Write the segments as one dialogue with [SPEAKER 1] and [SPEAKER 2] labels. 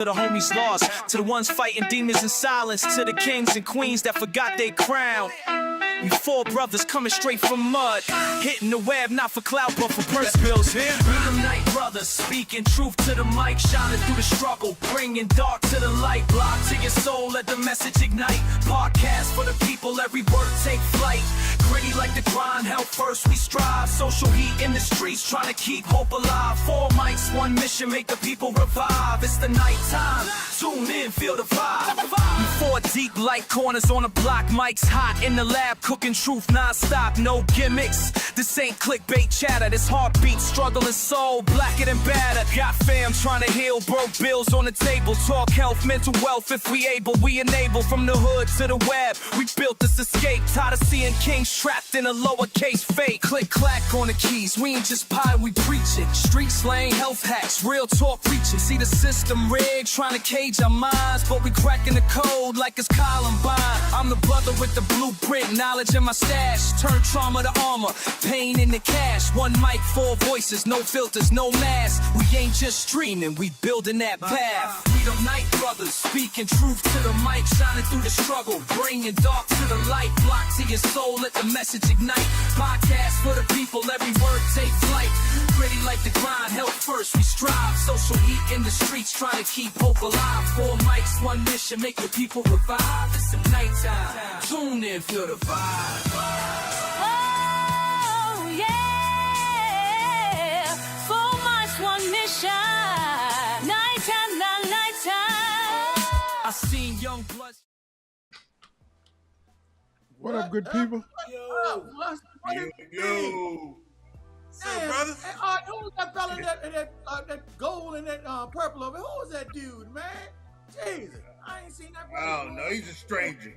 [SPEAKER 1] To the homies lost, to the ones fighting demons in silence, to the kings and queens that forgot their crown. We four brothers coming straight from mud, hitting the web not for clout but for purse bills. We the night brothers, speaking truth to the mic, shining through the struggle, bringing dark to the light. Block to your soul, let the message ignite. Podcast for the people, every word take flight. Gritty like the grind, hell first we strive. Social heat in the streets, trying to keep hope alive. 4 mics, 1 mission, make the people revive. It's the nighttime, tune in, feel the vibe. We 4 deep like corners on the block, mics hot in the lab, cooking truth non-stop, no gimmicks. This ain't clickbait chatter, this heartbeat, struggling soul, blacker than batter. Got fam trying to heal, broke bills on the table. Talk health, mental wealth, if we able, we enable. From the hood to the web, we built this escape. Tired of seeing kings trapped in a lowercase fake. Click clack on the keys, we ain't just pie, we preaching. Street slang, health hacks, real talk preaching. See the system rigged, trying to cage our minds, but we cracking the code like it's Columbine. I'm the brother with the blueprint, knowledge in my stash. Turn trauma to armor, pain into cash. 1 mic, 4 voices, no filters, no mask. We ain't just streaming, we building that path. We the night brothers, speaking truth to the mic, shining through the struggle, bringing dark to the light. Block to your soul, let the message ignite. Podcast for the people, every word take flight. Gritty like the grind, health first we strive. Social heat in the streets, trying to keep hope alive. 4 mics, 1 mission, make the people revive. It's the nighttime, tune in, feel the vibe.
[SPEAKER 2] Oh yeah, 4 mics, 1 mission. Nighttime, not nighttime.
[SPEAKER 1] I seen young blood.
[SPEAKER 3] What up, good people?
[SPEAKER 4] Yo.
[SPEAKER 5] Hey, brother.
[SPEAKER 4] Hey, who was that fella that gold and that purple over? Who was that dude, man? Jesus, I ain't seen that.
[SPEAKER 5] I don't know. He's a stranger.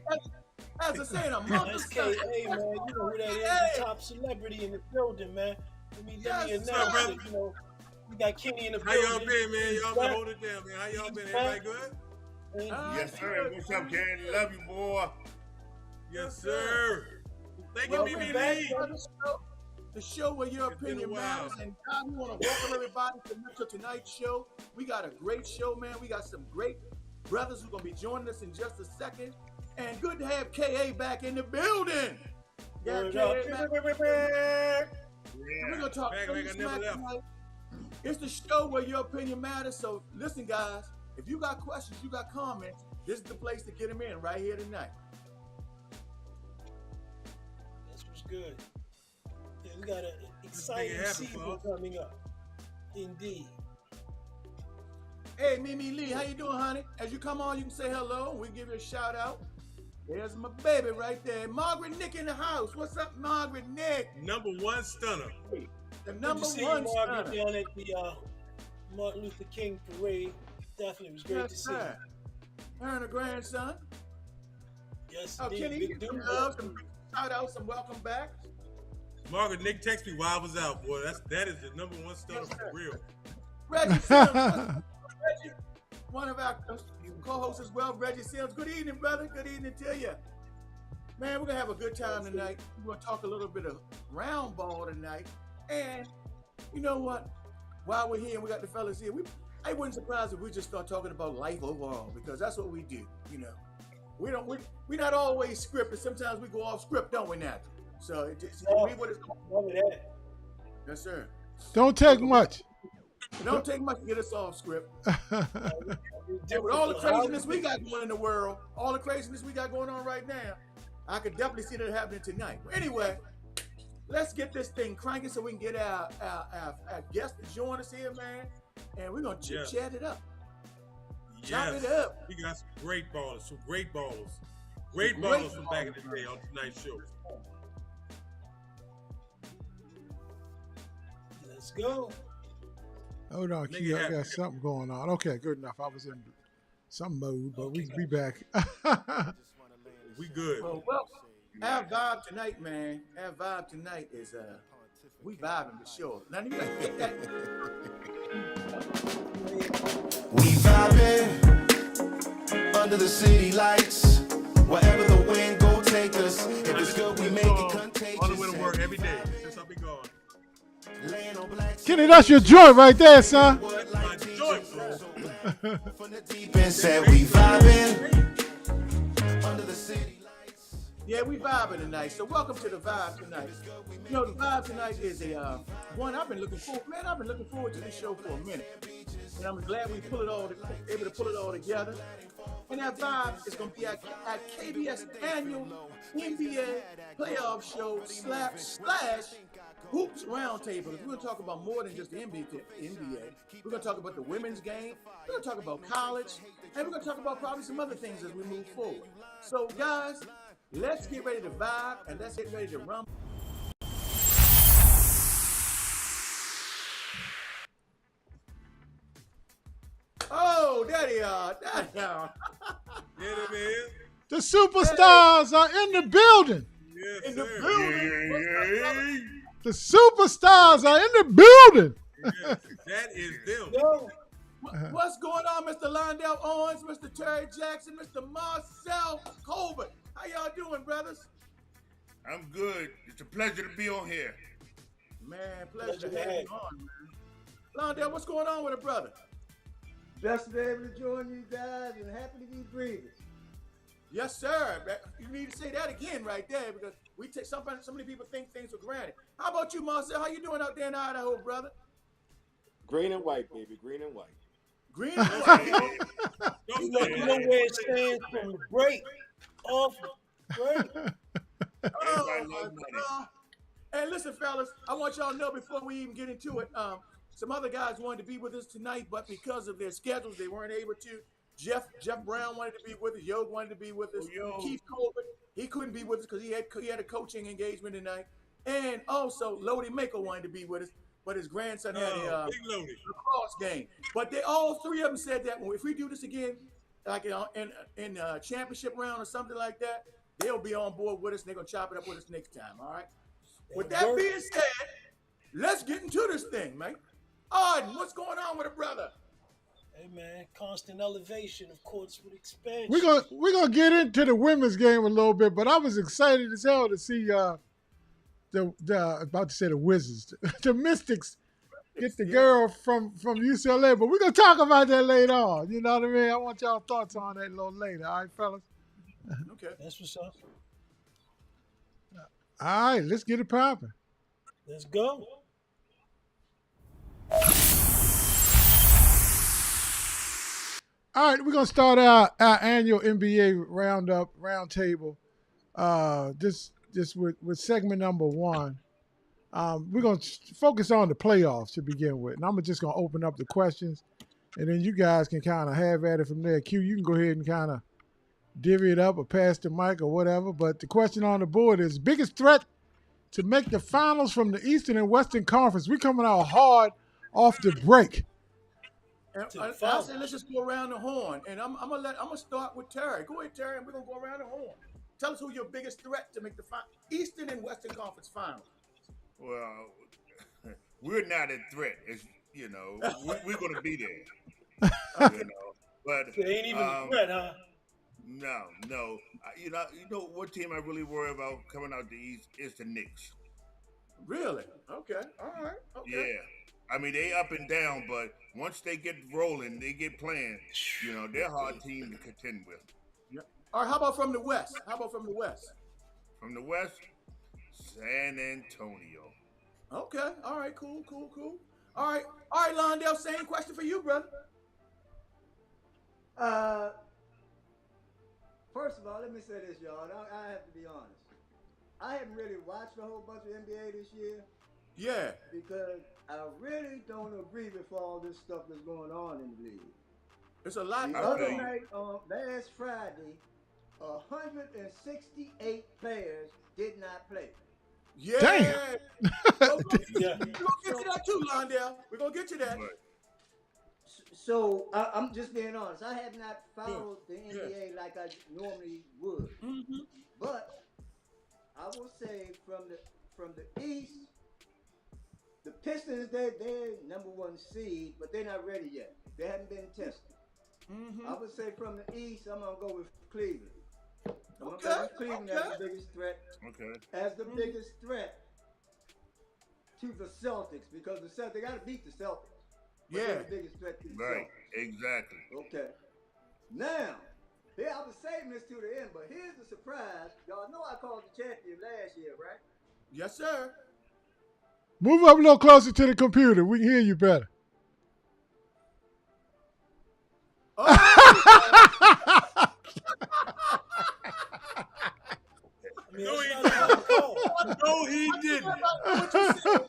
[SPEAKER 4] As I said, a month.
[SPEAKER 6] That's KA, man. You know who that is? The top celebrity in the building, man. Let me announce it. You know, we got Kenny in the
[SPEAKER 5] How
[SPEAKER 6] building.
[SPEAKER 5] y'all been, man? Y'all been holding it down, man. How y'all been? Everybody good? Yes, sir. What's up, Kenny? Love you, boy. Yes, sir. Thank you, BB.
[SPEAKER 4] The show where your opinion matters, and God, we want to welcome everybody to tonight's show. We got a great show, man. We got some great brothers who are going to be joining us in just a second. And good to have KA back in the building. Got KA back. We're going to talk tonight. It's the show where your opinion matters. So listen, guys, if you got questions, you got comments, this is the place to get them in right here tonight.
[SPEAKER 6] This was good. Yeah, we got an exciting season coming up. Indeed.
[SPEAKER 4] Hey, Mimi Lee, how you doing, honey? As you come on, you can say hello. We give you a shout out. There's my baby right there. Margaret Nick in the house. What's up, Margaret Nick?
[SPEAKER 5] Number 1 stunner.
[SPEAKER 4] The number 1
[SPEAKER 6] stunner. Margaret down at the Martin Luther King parade. Definitely was great to see.
[SPEAKER 4] Her and her grandson.
[SPEAKER 6] Yes,
[SPEAKER 4] Kenny, you some love, some shout out, some welcome back.
[SPEAKER 5] Margaret Nick texted me while I was out, boy. That is the number 1 stunner for real.
[SPEAKER 4] Reggie Sims, Reggie, one of our co-hosts as well, Reggie Sims. Good evening, brother. Good evening to you. Man, we're going to have a good time tonight. We're going to talk a little bit of round ball tonight. And you know what? While we're here and we got the fellas here, I wouldn't surprise if we just start talking about life overall, because that's what we do, you know. We're not always scripted. Sometimes we go off script, don't we, Nat? So it just what it's going. Yes, sir.
[SPEAKER 3] Don't take much.
[SPEAKER 4] It don't take much to get us off script. With all the craziness we got going in the world, all the craziness we got going on right now, I could definitely see that happening tonight. But anyway, let's get this thing cranking so we can get our guests to join us here, man. And we're gonna chat it up. Chop it up.
[SPEAKER 5] We got some great ballers, Great ballers from back in the day on tonight's show.
[SPEAKER 6] Let's go.
[SPEAKER 3] Hold on, Key, I got something going on. Okay, good enough. I was in some mode, but we be back.
[SPEAKER 5] We good.
[SPEAKER 4] Well, our vibe tonight, man. Our vibe tonight is we vibing for sure. Now you gotta get that.
[SPEAKER 7] We vibing under the city lights. Wherever the wind go take us. If it's good, we make it contagious.
[SPEAKER 5] On the way to work every day since I'll be gone.
[SPEAKER 3] Kenny, that's your joint right there, son.
[SPEAKER 5] My joint, bro.
[SPEAKER 7] From the deep end, said we vibing under the city lights.
[SPEAKER 4] Yeah, we vibing tonight. So welcome to the vibe tonight. You know, the vibe tonight is a one I've been looking forward. Man, I've been looking forward to this show for a minute, and I'm glad we able to pull it all together. And that vibe is going to be at KBS annual NBA playoff show / Hoops Roundtable. We're going to talk about more than just the NBA. We're going to talk about the women's game. We're going to talk about college. And we're going to talk about probably some other things as we move forward. So, guys, let's get ready to vibe and let's get ready to rumble. Oh, there they are. There they are.
[SPEAKER 5] Get it, man.
[SPEAKER 3] The superstars are in the building.
[SPEAKER 5] Yes,
[SPEAKER 4] In the
[SPEAKER 5] sir.
[SPEAKER 4] building.
[SPEAKER 3] The superstars are in the building.
[SPEAKER 5] Yes, that is them.
[SPEAKER 6] Yo,
[SPEAKER 4] What's going on, Mr. Londell Owens, Mr. Terry Jackson, Mr. Marcel Colbert? How y'all doing, brothers?
[SPEAKER 5] I'm good. It's a pleasure to be on here.
[SPEAKER 4] Man, pleasure to have you on, man. Londell, what's going on with a brother?
[SPEAKER 8] Blessed to be able to join you guys and happy to be breathing.
[SPEAKER 4] Yes, sir. You need to say that again right there because we take so many people think things for granted. How about you, Marcel? How you doing out there in Idaho, brother?
[SPEAKER 9] Green and white, baby. Green and white.
[SPEAKER 4] Green and white.
[SPEAKER 5] Don't
[SPEAKER 6] you know
[SPEAKER 5] say that.
[SPEAKER 6] where it stands from the break off break.
[SPEAKER 5] Everybody loves money.
[SPEAKER 4] Hey, listen, fellas, I want y'all to know before we even get into it, some other guys wanted to be with us tonight, but because of their schedules, they weren't able to. Jeff Brown wanted to be with us. Yog wanted to be with us. Keith Colbert, he couldn't be with us because he had a coaching engagement tonight. And also, Lodi Mako wanted to be with us, but his grandson had a
[SPEAKER 5] Big Lodi.
[SPEAKER 4] lacrosse game. But they all three of them said that if we do this again, like in championship round or something like that, they'll be on board with us and they're gonna chop it up with us next time. All right. With that being said, let's get into this thing, man. Arden, what's going on with a brother?
[SPEAKER 6] Hey man, constant elevation, of course, with expansion.
[SPEAKER 3] We're gonna get into the women's game a little bit, but I was excited as hell to see about to say the Wizards, the Mystics get the girl from UCLA. But we're gonna talk about that later on. You know what I mean? I want y'all thoughts on that a little later. All right, fellas.
[SPEAKER 4] Okay.
[SPEAKER 6] That's what's up.
[SPEAKER 3] All right, let's get it popping.
[SPEAKER 6] Let's go.
[SPEAKER 3] All right, we're gonna start our annual NBA roundtable. Just with segment number one. We're gonna focus on the playoffs to begin with, and I'm just gonna open up the questions, and then you guys can kind of have at it from there. Q, you can go ahead and kind of divvy it up or pass the mic or whatever. But the question on the board is biggest threat to make the finals from the Eastern and Western Conference. We're coming out hard off the break.
[SPEAKER 4] I said let's just go around the horn, and I'm gonna start with Terry. Go ahead, Terry, and we're gonna go around the horn. Tell us who your biggest threat to make the Eastern and Western Conference finals.
[SPEAKER 5] Well, we're not a threat. It's, you know, we're going to be there. You know, but
[SPEAKER 6] It ain't even a threat, huh?
[SPEAKER 5] No. You know what team I really worry about coming out the East is the Knicks.
[SPEAKER 4] Really? Okay. All right. Okay.
[SPEAKER 5] Yeah. I mean, they up and down, but once they get rolling, they get playing, you know, they're a hard team to contend with.
[SPEAKER 4] Yeah. All right, how about from the West?
[SPEAKER 5] From the West, San Antonio.
[SPEAKER 4] Okay. All right. Cool. All right, Londell. Same question for you, brother.
[SPEAKER 8] First of all, let me say this, y'all. I have to be honest. I haven't really watched a whole bunch of NBA this year.
[SPEAKER 4] Yeah.
[SPEAKER 8] Because I really don't agree with all this stuff that's going on in the league.
[SPEAKER 4] It's a lot.
[SPEAKER 8] The other night, last Friday, 168 players did not play.
[SPEAKER 4] Yeah.
[SPEAKER 3] Damn.
[SPEAKER 4] We're gonna get to that too, Londell. We're gonna get to that.
[SPEAKER 8] So I'm just being honest. I have not followed the NBA like I normally would.
[SPEAKER 4] Mm-hmm.
[SPEAKER 8] But I will say from the East, the Pistons, they're number one seed, but they're not ready yet. They haven't been tested.
[SPEAKER 4] Mm-hmm.
[SPEAKER 8] I would say from the East, I'm gonna go with Cleveland. Cleveland
[SPEAKER 4] Okay.
[SPEAKER 8] as the biggest threat.
[SPEAKER 5] Okay.
[SPEAKER 8] As the biggest threat to the Celtics, because they got to beat the Celtics. but
[SPEAKER 4] Yeah.
[SPEAKER 8] they're the biggest threat to themselves.
[SPEAKER 5] Right. Exactly.
[SPEAKER 8] Okay. Now, here I was saving this to the end, but here's the surprise. Y'all know I called the champion last year, right?
[SPEAKER 4] Yes, sir.
[SPEAKER 3] Move up a little closer to the computer. We can hear you better.
[SPEAKER 4] Oh,
[SPEAKER 6] I mean,
[SPEAKER 5] No,
[SPEAKER 6] it's
[SPEAKER 5] he
[SPEAKER 6] not a hard call.
[SPEAKER 5] No, he didn't.
[SPEAKER 4] what you said?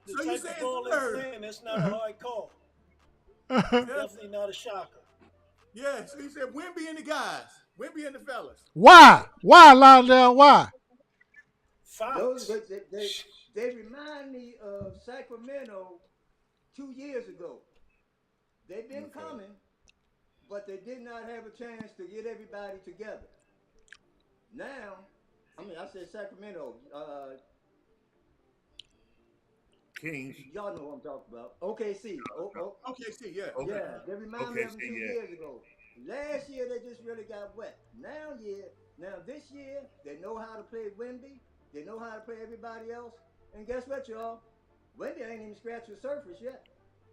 [SPEAKER 6] The
[SPEAKER 4] So you
[SPEAKER 6] type
[SPEAKER 4] saying
[SPEAKER 6] of call
[SPEAKER 4] third?
[SPEAKER 6] they're saying, that's not a hard call. Definitely not a shocker.
[SPEAKER 4] Yeah. So you said Wimby and the guys, Wimby and the fellas.
[SPEAKER 3] Why? Why, Londell? Why?
[SPEAKER 8] Those
[SPEAKER 6] Fox.
[SPEAKER 8] they remind me of Sacramento 2 years ago. They've been coming, but they did not have a chance to get everybody together. Now, I said Sacramento.
[SPEAKER 5] Kings.
[SPEAKER 8] Y'all know what I'm talking about. OKC.
[SPEAKER 4] Okay, see, yeah.
[SPEAKER 5] Okay.
[SPEAKER 8] Yeah, they remind me of them
[SPEAKER 5] OKC,
[SPEAKER 8] 2
[SPEAKER 5] yeah.
[SPEAKER 8] years ago. Last year they just really got wet. Now this year they know how to play Wemby. They know how to play everybody else. And guess what, y'all? Wemby ain't even scratched the surface yet.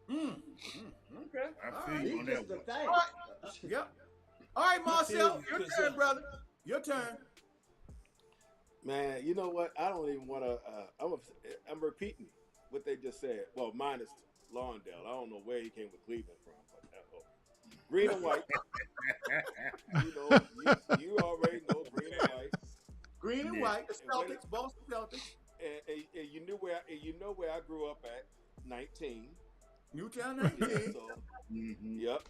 [SPEAKER 4] Okay.
[SPEAKER 5] I feel
[SPEAKER 8] He's
[SPEAKER 5] you on
[SPEAKER 8] just
[SPEAKER 5] that
[SPEAKER 8] a
[SPEAKER 5] one.
[SPEAKER 8] thing.
[SPEAKER 4] All right. Yep. All right, Marcel, your turn, brother. Your turn.
[SPEAKER 9] Man, you know what? I don't even want to. I'm repeating what they just said. Well, minus Lawndale. I don't know where he came with Cleveland from, but green and white. You already know green and white.
[SPEAKER 4] Green and white, the Celtics, Boston Celtics.
[SPEAKER 9] And you know where I grew up at, 19.
[SPEAKER 4] Newtown 19.
[SPEAKER 9] So, yep.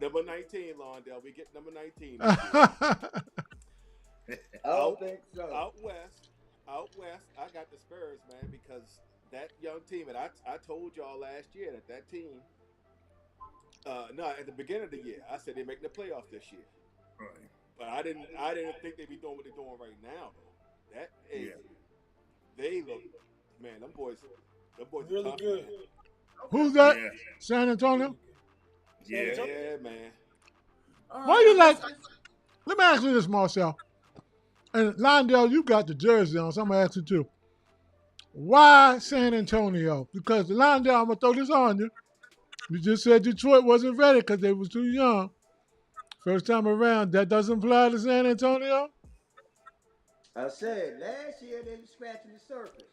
[SPEAKER 9] Number 19, Lawndale. We get number 19.
[SPEAKER 8] I don't think so.
[SPEAKER 9] Out west, I got the Spurs, man, because that young team, and I told y'all last year that team, at the beginning of the year, I said they're making the playoffs this year.
[SPEAKER 5] Right.
[SPEAKER 9] But I didn't think they'd be doing what they're doing right now, though. They look, man, them boys
[SPEAKER 6] Really
[SPEAKER 9] tough,
[SPEAKER 6] good.
[SPEAKER 9] man.
[SPEAKER 3] Who's that?
[SPEAKER 5] Yeah.
[SPEAKER 3] San Antonio?
[SPEAKER 5] Yeah.
[SPEAKER 9] Yeah, man.
[SPEAKER 3] Why you like? Let me ask you this, Marcel. And Londell, you got the jersey on, so I'm gonna ask you too. Why San Antonio? Because Londell, I'm gonna throw this on you. You just said Detroit wasn't ready because they was too young. First time around, that doesn't apply to San Antonio?
[SPEAKER 8] I said last year they were scratching the surface.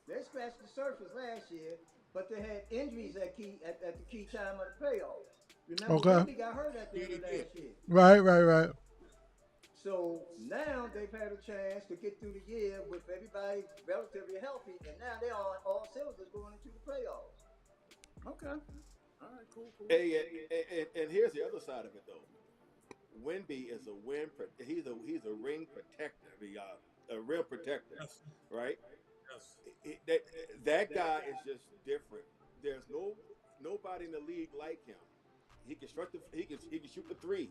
[SPEAKER 8] They scratched the surface last year, but they had injuries at the key time of the playoffs. Remember, Wemby got hurt at the end of last year.
[SPEAKER 3] Right.
[SPEAKER 8] So now they've had a chance to get through the year with everybody relatively healthy, and now they're on all cylinders going into the playoffs.
[SPEAKER 4] Okay. All right, cool.
[SPEAKER 9] Hey, and here's the other side of it, though. Wemby is he's a ring protector, a real protector,
[SPEAKER 5] Yes.
[SPEAKER 9] right?
[SPEAKER 5] Yes.
[SPEAKER 9] That guy is just different. There's nobody in the league like him. He can shoot the three.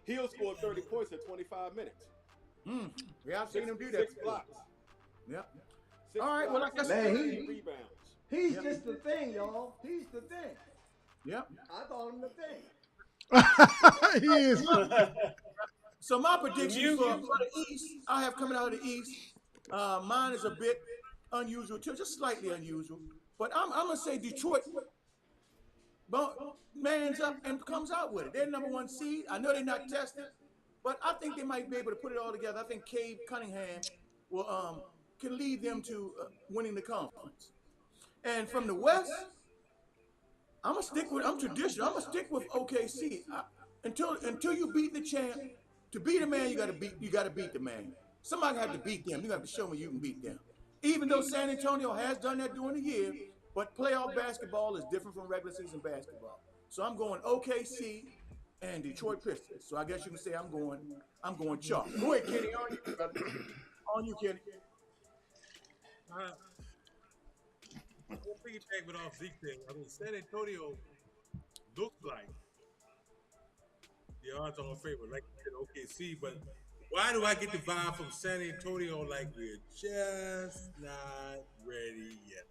[SPEAKER 9] He'll score 30 points in 25 minutes.
[SPEAKER 4] Yeah, I've seen him do that.
[SPEAKER 9] 6 blocks.
[SPEAKER 4] Yep.
[SPEAKER 9] 6
[SPEAKER 4] All right, well,
[SPEAKER 9] blocks,
[SPEAKER 4] like I
[SPEAKER 8] said,
[SPEAKER 9] 13 rebounds.
[SPEAKER 8] He's just the thing, y'all. He's the thing.
[SPEAKER 4] Yep.
[SPEAKER 8] I call him the thing.
[SPEAKER 3] He is.
[SPEAKER 4] So my prediction for the East, I have coming out of the East. Mine is a bit unusual too, just slightly unusual. But I'm gonna say Detroit mans up and comes out with it. They're number 1 seed. I know they're not tested, but I think they might be able to put it all together. I think Cade Cunningham will can lead them to winning the conference. And from the West, I'm traditional. I'm gonna stick with OKC until you beat the champ. To beat a man, you gotta beat the man. Somebody have to beat them. You have to show me you can beat them. Even though San Antonio has done that during the year, but playoff basketball is different from regular season basketball. So I'm going OKC and Detroit Pistons. So I guess you can say I'm going chalk. Go ahead, Kenny. On you, brother. On you, Kenny.
[SPEAKER 5] We'll piggyback with off Zeke thing. I mean, San Antonio looks like the odds are in favor, like you said, OKC, but why do I get the vibe from San Antonio like we're just not ready yet?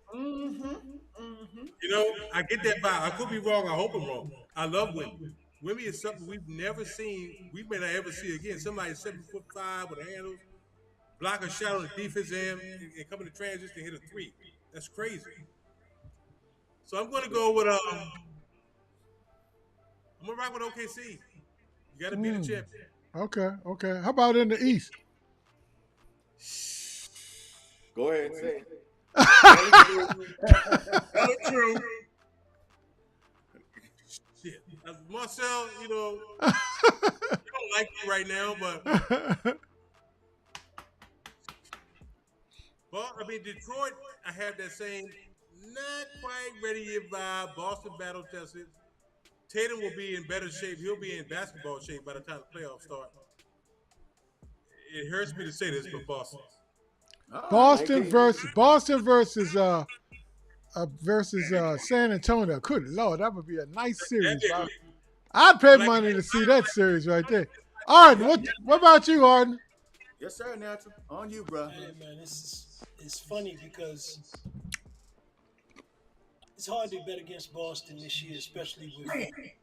[SPEAKER 5] I get that vibe. I could be wrong. I hope I'm wrong. I love Wemby. Wemby is something we've never seen. We may not ever see again. Somebody 7'5" with handles, block a shot on the defense end, and come in the transition and hit a three. That's crazy. So I'm going to go with I'm gonna rock with OKC. You got to be the champion.
[SPEAKER 3] Okay, okay. How about in the East?
[SPEAKER 9] Go ahead, say it.
[SPEAKER 5] Hella true. Shit. Marcel, I don't like you right now, but I mean, Detroit, I have that same not quite ready yet vibe. Boston battle tested. Tatum will be in better shape. He'll be in basketball shape by the time the playoffs start. It hurts me to say this, but Boston.
[SPEAKER 3] Boston versus San Antonio. Good Lord, that would be a nice series. I'd pay money to see that series right there. Arden, what about you, Arden?
[SPEAKER 4] Yes, sir, Natural. On you, bro.
[SPEAKER 6] Hey, man, it's funny because it's hard to bet against Boston this year, especially with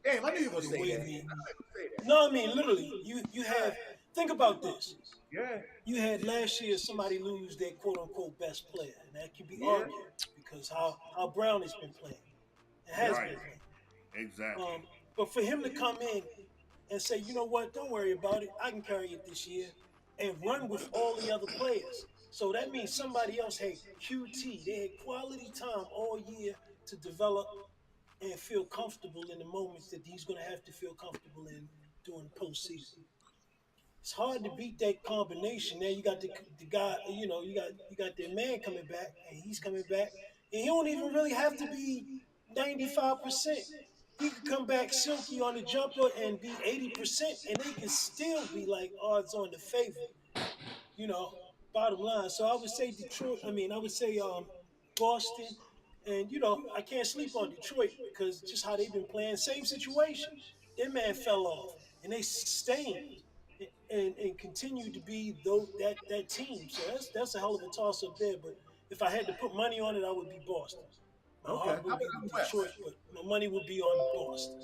[SPEAKER 4] Damn, I knew you were gonna say that.
[SPEAKER 6] No, I mean literally. You have think about this.
[SPEAKER 4] Yeah.
[SPEAKER 6] You had last year somebody lose their quote unquote best player, and that can be argued because how Brown has been playing. It has been playing.
[SPEAKER 5] Exactly.
[SPEAKER 6] But for him to come in and say, you know what, don't worry about it, I can carry it this year, and run with all the other players. So that means somebody else had QT. They had quality time all year to develop and feel comfortable in the moments that he's going to have to feel comfortable in during the postseason. It's hard to beat that combination. Now you got the guy, you got their man coming back, and he's coming back, and he don't even really have to be 95%. He could come back silky on the jumper and be 80%, and they can still be like odds on the favorite. Bottom line. So I would say Detroit. I would say Boston, and I can't sleep on Detroit because just how they've been playing. Same situation. Their man fell off, and they sustained and continued to be that team. So that's a hell of a toss up there. But if I had to put money on it, I would be Boston. My heart would be with Detroit, but my money would be on Boston.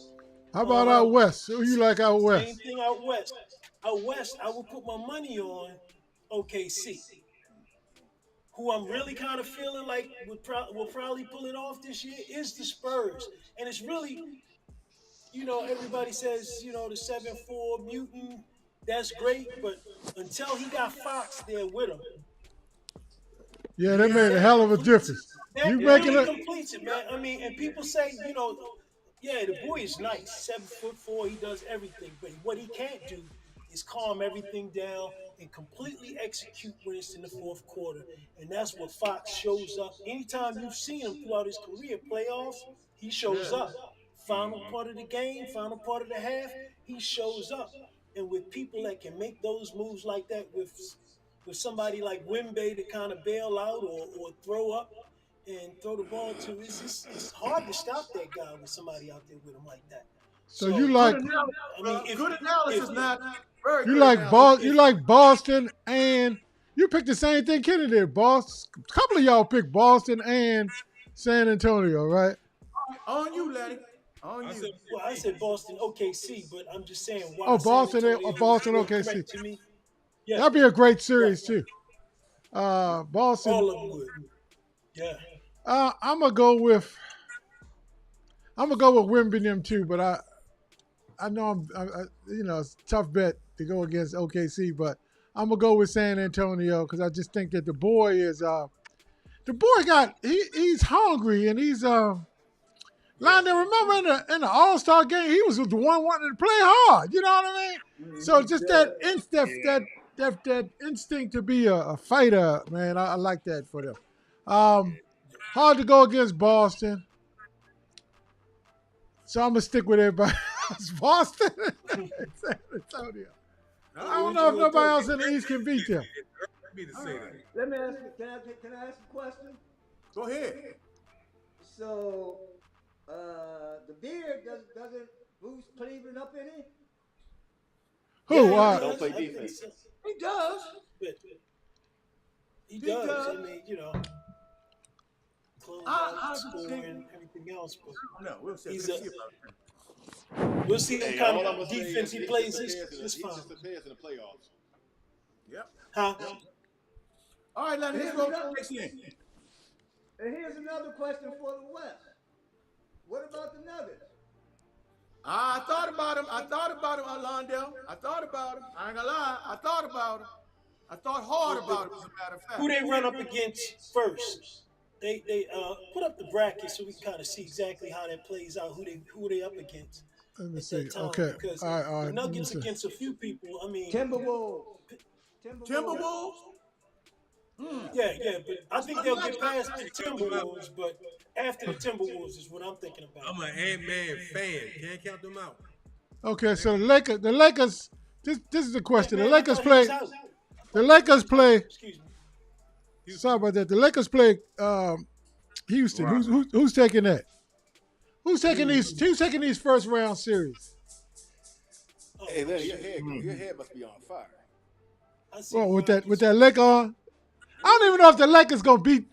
[SPEAKER 3] How about out west? Who you like out west?
[SPEAKER 6] Same thing out west. Out west, I would put my money on OKC, who I'm really kind of feeling like will probably pull it off this year is the Spurs. And it's really, everybody says, the 7-4 mutant, that's great, but until he got Fox there with him.
[SPEAKER 3] Yeah, that made a hell of a difference.
[SPEAKER 6] That really completes it, man. And people say, the boy is nice, 7'4", he does everything, but what he can't do is calm everything down and completely execute when it's in the fourth quarter. And that's what Fox shows up. Anytime you've seen him throughout his career, playoffs, he shows up. Final part of the game, final part of the half, he shows up. And with people that can make those moves like that with somebody like Wimby to kind of bail out or throw up and throw the ball to, it's hard to stop that guy with somebody out there with him like that.
[SPEAKER 3] So you like
[SPEAKER 4] good analysis, not very
[SPEAKER 3] you
[SPEAKER 4] good
[SPEAKER 3] like
[SPEAKER 4] analysis.
[SPEAKER 3] You like Boston, and you picked the same thing Kenny did. Boston. A couple of y'all picked Boston and San Antonio, right?
[SPEAKER 4] On you, Lenny. On you.
[SPEAKER 6] I said Boston, OKC, but I'm just saying why.
[SPEAKER 3] Oh, Boston, OKC. To me. Yeah. That'd be a great series too. Boston.
[SPEAKER 6] All of them would. Yeah.
[SPEAKER 3] I'm gonna go with Wimby and them too, but I know it's a tough bet to go against OKC, but I'm gonna go with San Antonio because I just think that the boy he's hungry and he's London, remember in the All-Star game, he was the one wanting to play hard. You know what I mean? So just that instinct to be a fighter, man. I like that for them. Hard to go against Boston. So I'm gonna stick with everybody else. Boston and San Antonio. I don't know if nobody else in the East can beat them.
[SPEAKER 8] Let me ask you, can I ask a question?
[SPEAKER 4] Go ahead.
[SPEAKER 8] So the beard doesn't boost Cleveland up any?
[SPEAKER 3] Who?
[SPEAKER 9] Don't play defense.
[SPEAKER 4] He does.
[SPEAKER 6] He does. I mean, close out, scoring, everything else. But
[SPEAKER 4] no, we'll see.
[SPEAKER 6] We'll see what kind of defense he plays. It's fine.
[SPEAKER 9] In the playoffs.
[SPEAKER 4] Yep.
[SPEAKER 6] Huh?
[SPEAKER 4] All right, Lenny, let's go to the next game.
[SPEAKER 8] And here's another question for the West. What about the Nuggets?
[SPEAKER 4] I thought about him. Londell. I thought about him. I ain't gonna lie. I thought about him. I thought hard about him, as a matter of fact.
[SPEAKER 6] Who they run up against first? They put up the bracket so we can kind of see exactly how that plays out. Who they up against?
[SPEAKER 3] Let me
[SPEAKER 6] At
[SPEAKER 3] see.
[SPEAKER 6] that time,
[SPEAKER 3] Okay.
[SPEAKER 6] because
[SPEAKER 3] All right.
[SPEAKER 6] the
[SPEAKER 3] Let me
[SPEAKER 6] Nuggets
[SPEAKER 3] see.
[SPEAKER 6] against a few people. I mean,
[SPEAKER 8] Timberwolves.
[SPEAKER 4] Timberwolves?
[SPEAKER 6] yeah, but I think they'll get past the Timberwolves. But after the Timberwolves is what I'm thinking about.
[SPEAKER 5] I'm an Ant-Man fan. Can't count them out.
[SPEAKER 3] Okay, so the Lakers. This is the question. The
[SPEAKER 6] Man, I
[SPEAKER 3] Lakers
[SPEAKER 6] thought he was
[SPEAKER 3] play.
[SPEAKER 6] out.
[SPEAKER 3] The Lakers play.
[SPEAKER 6] Excuse me.
[SPEAKER 3] Sorry about that. The Lakers play Houston. Who's taking that? Who's taking these first round series?
[SPEAKER 6] Oh,
[SPEAKER 9] Hey, Lenny, your head must be on fire.
[SPEAKER 6] I see
[SPEAKER 3] Well, with
[SPEAKER 6] Rogers.
[SPEAKER 3] that Laker on, I don't even know if the Lakers gonna beat.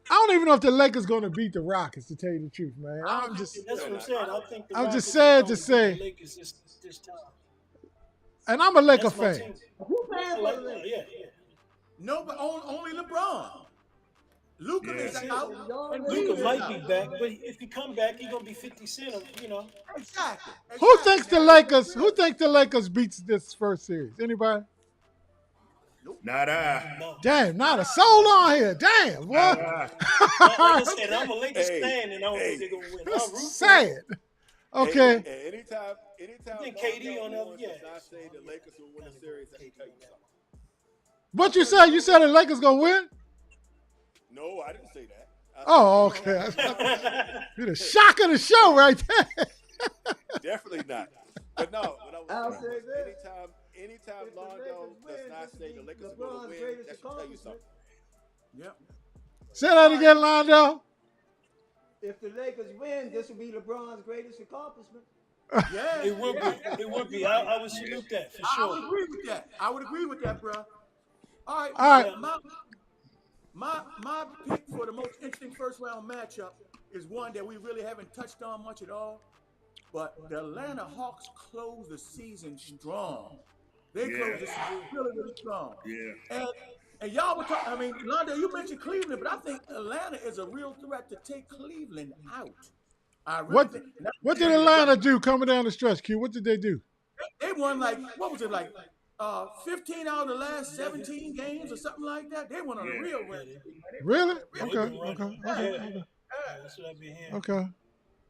[SPEAKER 3] I don't even know if the Lakers gonna beat the Rockets. To tell you the truth, man, I'm just.
[SPEAKER 6] That's what I'm saying. I think the
[SPEAKER 3] I'm
[SPEAKER 6] Rockets
[SPEAKER 3] just sad to
[SPEAKER 6] are
[SPEAKER 3] say-
[SPEAKER 6] the Lakers this time.
[SPEAKER 3] And I'm a Laker
[SPEAKER 6] That's my
[SPEAKER 3] fan.
[SPEAKER 6] team.
[SPEAKER 8] Who paying for
[SPEAKER 6] Like,
[SPEAKER 8] the Lakers?
[SPEAKER 6] yeah.
[SPEAKER 4] No, but only LeBron. Luka is out. And
[SPEAKER 6] Luka
[SPEAKER 4] Reeves
[SPEAKER 6] might
[SPEAKER 4] is
[SPEAKER 6] be
[SPEAKER 4] out.
[SPEAKER 6] back, but if he come back, he gonna be 50 Cent.
[SPEAKER 4] Exactly.
[SPEAKER 3] Who thinks the Lakers? Who thinks the Lakers beats this first series? Anybody?
[SPEAKER 10] Not I.
[SPEAKER 6] No.
[SPEAKER 3] Damn, not a soul on here. Damn, what?
[SPEAKER 6] Like I said, I'm a Lakers fan, and I don't think they're gonna win. I'll root for them.
[SPEAKER 3] Sad. Okay.
[SPEAKER 9] Hey, anytime
[SPEAKER 6] I think KD on the other-
[SPEAKER 9] does
[SPEAKER 6] yeah.
[SPEAKER 9] not say the Lakers will win the series, I can tell you something.
[SPEAKER 3] What you said? You said the Lakers gonna win?
[SPEAKER 9] No, I didn't say that. I said
[SPEAKER 3] Oh, okay. You're the shock of the show right there.
[SPEAKER 9] definitely not. But no, what I
[SPEAKER 8] I'll
[SPEAKER 9] was
[SPEAKER 8] say
[SPEAKER 9] saying,
[SPEAKER 8] this.
[SPEAKER 9] anytime
[SPEAKER 8] If the
[SPEAKER 9] Londo
[SPEAKER 8] Lakers
[SPEAKER 9] does
[SPEAKER 8] win,
[SPEAKER 9] not
[SPEAKER 8] this
[SPEAKER 9] say
[SPEAKER 8] will
[SPEAKER 9] the
[SPEAKER 8] be
[SPEAKER 9] Lakers are going
[SPEAKER 8] LeBron's
[SPEAKER 9] to win,
[SPEAKER 8] greatest
[SPEAKER 9] that should tell you
[SPEAKER 8] accomplishment.
[SPEAKER 9] something.
[SPEAKER 4] Yep.
[SPEAKER 3] Say that again, Londo.
[SPEAKER 8] If the Lakers win, this will be LeBron's greatest accomplishment.
[SPEAKER 4] Yeah.
[SPEAKER 6] It would be. It would be. I would salute that for
[SPEAKER 4] I would
[SPEAKER 6] sure.
[SPEAKER 4] agree with that. I would agree with that, bro. All right.
[SPEAKER 3] All right.
[SPEAKER 4] My pick for the most interesting first round matchup is one that we really haven't touched on much at all. But the Atlanta Hawks closed the season strong. They closed the season really, really strong.
[SPEAKER 10] Yeah.
[SPEAKER 4] And y'all were talking, I mean, Londa, you mentioned Cleveland, but I think Atlanta is a real threat to take Cleveland out. I really think.
[SPEAKER 3] What did Atlanta do coming down the stretch, Q? What did they do?
[SPEAKER 4] They won like, what was it, like 15 out of the last 17 games or something like that? They went on a real run.
[SPEAKER 3] Really?
[SPEAKER 6] Yeah,
[SPEAKER 3] Okay.
[SPEAKER 6] they've been running.
[SPEAKER 3] Okay.
[SPEAKER 6] Yeah,
[SPEAKER 3] Okay.
[SPEAKER 6] that's what I've been hearing.
[SPEAKER 3] Okay.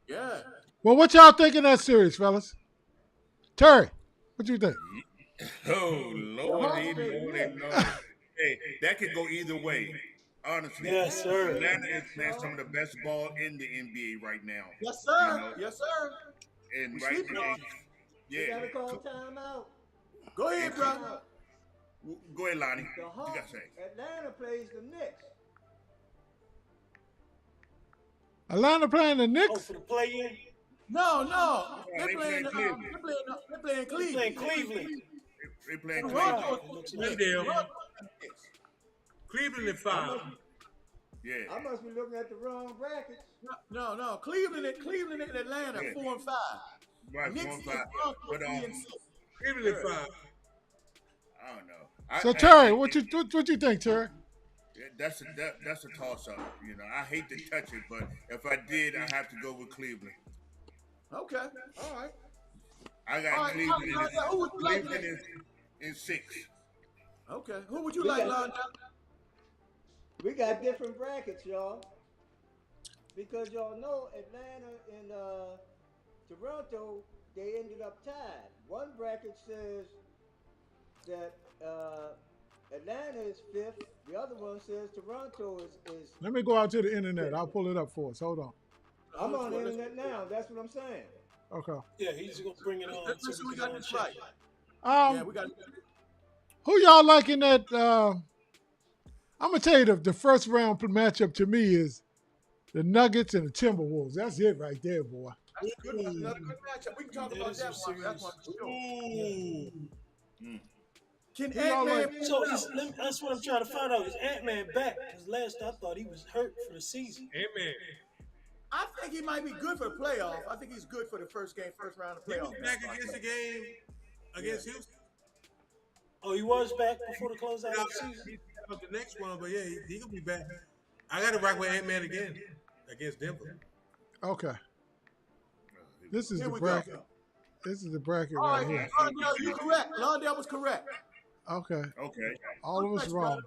[SPEAKER 4] Yeah.
[SPEAKER 3] Well, what y'all think of that series, fellas? Terry, what you think?
[SPEAKER 10] Oh, Lordy. Hey, that could go either way. Honestly.
[SPEAKER 6] Yes, sir.
[SPEAKER 10] Atlanta is playing some of the best ball in the NBA right now.
[SPEAKER 4] Yes, sir.
[SPEAKER 10] You know?
[SPEAKER 4] Yes, sir.
[SPEAKER 10] And
[SPEAKER 4] We
[SPEAKER 10] right
[SPEAKER 4] sleeping
[SPEAKER 10] now,
[SPEAKER 4] on
[SPEAKER 8] You
[SPEAKER 10] yeah.
[SPEAKER 8] gotta call timeout.
[SPEAKER 4] Go ahead, brother.
[SPEAKER 10] Go ahead, Lonnie.
[SPEAKER 8] The
[SPEAKER 10] What you
[SPEAKER 8] Hawks,
[SPEAKER 10] got to say?
[SPEAKER 8] Atlanta plays the Knicks.
[SPEAKER 3] Atlanta playing the
[SPEAKER 6] Oh,
[SPEAKER 3] Knicks?
[SPEAKER 6] for the play-in?
[SPEAKER 4] No.
[SPEAKER 10] they
[SPEAKER 4] They're playing
[SPEAKER 10] Cleveland.
[SPEAKER 4] Cleveland.
[SPEAKER 6] Cleveland.
[SPEAKER 10] They playing
[SPEAKER 4] Toronto.
[SPEAKER 10] Cleveland.
[SPEAKER 6] It looks like.
[SPEAKER 5] Glendale. Cleveland at 5.
[SPEAKER 10] Yeah.
[SPEAKER 8] I must be looking at the wrong brackets.
[SPEAKER 4] No. Cleveland and Atlanta,
[SPEAKER 10] Yeah.
[SPEAKER 4] 4 and 5.
[SPEAKER 10] Right,
[SPEAKER 4] Knicks
[SPEAKER 10] 4
[SPEAKER 4] and
[SPEAKER 10] and 5.
[SPEAKER 4] Toronto,
[SPEAKER 10] But
[SPEAKER 4] 3 and 6.
[SPEAKER 5] Cleveland at 5.
[SPEAKER 10] I don't know.
[SPEAKER 3] So Terry, what you think, Terry?
[SPEAKER 10] That's a toss up. You know, I hate to touch it, but if I did, I have to go with Cleveland.
[SPEAKER 4] Okay. All right.
[SPEAKER 10] I got
[SPEAKER 4] All right,
[SPEAKER 10] Cleveland.
[SPEAKER 4] who would you like
[SPEAKER 10] Cleveland
[SPEAKER 4] next?
[SPEAKER 10] in 6.
[SPEAKER 4] Okay. Who would you
[SPEAKER 8] We
[SPEAKER 4] like,
[SPEAKER 8] got-
[SPEAKER 4] Londa?
[SPEAKER 8] We got different brackets, y'all. Because y'all know Atlanta and Toronto, they ended up tied. One bracket says that Atlanta is 5th. The other one says Toronto is
[SPEAKER 3] Let me go out to the internet. I'll pull it up for us. Hold on.
[SPEAKER 8] I'm on the internet now. That's what I'm saying.
[SPEAKER 3] Okay.
[SPEAKER 6] Yeah, he's going to bring it on.
[SPEAKER 4] Let's see
[SPEAKER 6] so
[SPEAKER 4] we
[SPEAKER 6] we
[SPEAKER 4] got
[SPEAKER 6] can
[SPEAKER 4] this
[SPEAKER 6] check
[SPEAKER 4] right.
[SPEAKER 6] it.
[SPEAKER 4] Yeah, we got.
[SPEAKER 3] Who y'all like in that? I'm gonna tell you the first round matchup to me is the Nuggets and the Timberwolves. That's it right there, boy.
[SPEAKER 4] That's good. That's another good matchup. We can talk
[SPEAKER 6] That
[SPEAKER 4] about
[SPEAKER 6] is
[SPEAKER 4] that
[SPEAKER 6] a
[SPEAKER 4] one. That's
[SPEAKER 6] series.
[SPEAKER 4] one for sure.
[SPEAKER 5] Ooh.
[SPEAKER 4] Can
[SPEAKER 3] Who y'all
[SPEAKER 4] Ant-Man?
[SPEAKER 6] So that's what I'm trying to find out. Is Ant-Man back? Because last I thought he was hurt for the season.
[SPEAKER 5] Amen.
[SPEAKER 4] I think he might be good for the playoff. I think he's good for the first round of
[SPEAKER 5] He
[SPEAKER 4] playoff.
[SPEAKER 5] was back against the game against Houston.
[SPEAKER 6] Oh, he was back before the closeout of the
[SPEAKER 5] He
[SPEAKER 6] season?
[SPEAKER 5] was the next one, but yeah, he could be back. I got to rock with Ant-Man again against Denver.
[SPEAKER 3] Okay. This is
[SPEAKER 4] Here
[SPEAKER 3] the
[SPEAKER 4] we
[SPEAKER 3] bracket.
[SPEAKER 4] go.
[SPEAKER 3] This is the bracket
[SPEAKER 4] All
[SPEAKER 3] right
[SPEAKER 4] right,
[SPEAKER 3] here.
[SPEAKER 4] Londell, you correct. Londell was correct.
[SPEAKER 3] Okay.
[SPEAKER 10] Okay.
[SPEAKER 3] All of us
[SPEAKER 4] Thanks,
[SPEAKER 3] wrong.
[SPEAKER 4] brother.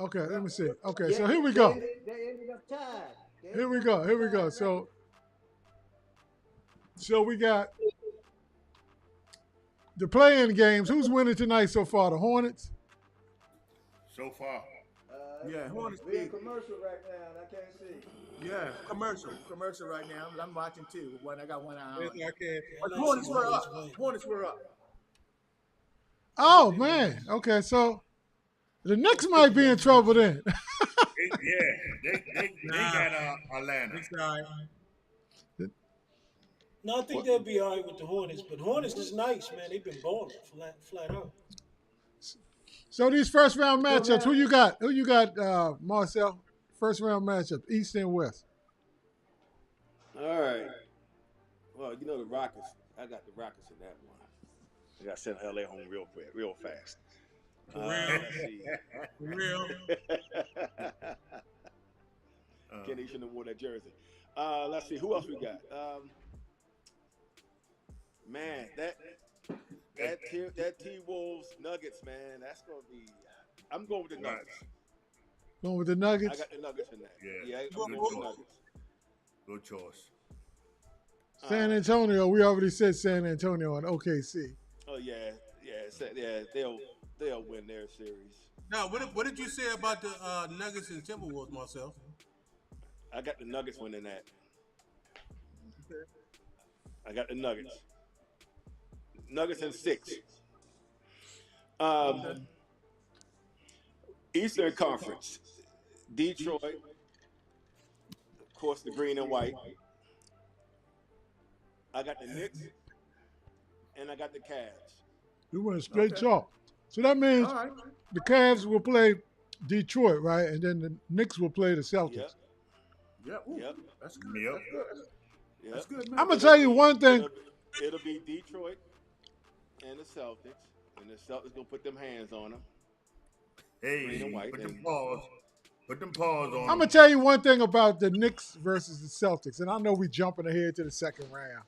[SPEAKER 3] Okay, let me see. Okay,
[SPEAKER 8] Yeah,
[SPEAKER 3] so here we go.
[SPEAKER 8] They ended up tied.
[SPEAKER 3] Here we go. Here we go. So we got the play-in games. Who's winning tonight so far? The Hornets?
[SPEAKER 10] So far.
[SPEAKER 4] Yeah, Hornets
[SPEAKER 8] We're in
[SPEAKER 4] big.
[SPEAKER 8] commercial right now, and I can't see.
[SPEAKER 4] Yeah, commercial right now. I'm watching too. I got one eye on.
[SPEAKER 5] Yes, I can.
[SPEAKER 4] But the Hornets were up. Hornets were up.
[SPEAKER 3] Oh man. Okay, so the Knicks might be in trouble then.
[SPEAKER 10] They got Atlanta.
[SPEAKER 5] It's all right.
[SPEAKER 6] No, I think they'll be all right with the Hornets, but Hornets is nice, man. They've been balling flat out.
[SPEAKER 3] So these first round matchups, who you got? Who you got, Marcel? First round matchup, East and West.
[SPEAKER 9] All right. Well, you know the Rockets. I got the Rockets in that one. I got to send LA home real quick, real fast. Let's see.
[SPEAKER 5] For real.
[SPEAKER 9] Kenny shouldn't have wore that jersey. Let's see. Who else we got? Man, that T-Wolves Nuggets, man, that's going to be – I'm going with the Nuggets.
[SPEAKER 3] Going with the
[SPEAKER 9] I
[SPEAKER 3] Nuggets?
[SPEAKER 9] got the Nuggets in that.
[SPEAKER 10] Yeah.
[SPEAKER 9] I'm going with the Nuggets.
[SPEAKER 10] Good choice.
[SPEAKER 3] San Antonio, we already said San Antonio and OKC.
[SPEAKER 9] Oh, yeah. They'll win their series.
[SPEAKER 5] Now, what did you say about the Nuggets and Timberwolves, Marcel?
[SPEAKER 9] I got the Nuggets winning that. I got the Nuggets. Nuggets in 6. Eastern Conference. Detroit. Of course, the green and white. I got the Knicks. And I got the Cavs.
[SPEAKER 3] You went straight chalk. So that means the Cavs will play Detroit, right? And then the Knicks will play the Celtics.
[SPEAKER 4] Yep. That's good.
[SPEAKER 10] Yep.
[SPEAKER 4] That's good.
[SPEAKER 9] Yep.
[SPEAKER 4] That's good, man.
[SPEAKER 3] I'm going to tell you one thing.
[SPEAKER 9] It'll be Detroit and the Celtics. And the Celtics going to put them hands on them. Green
[SPEAKER 10] Hey,
[SPEAKER 9] and white.
[SPEAKER 10] put them paws. Put them paws on.
[SPEAKER 3] I'm going to tell you one thing about the Knicks versus the Celtics. And I know we're jumping ahead to the second round.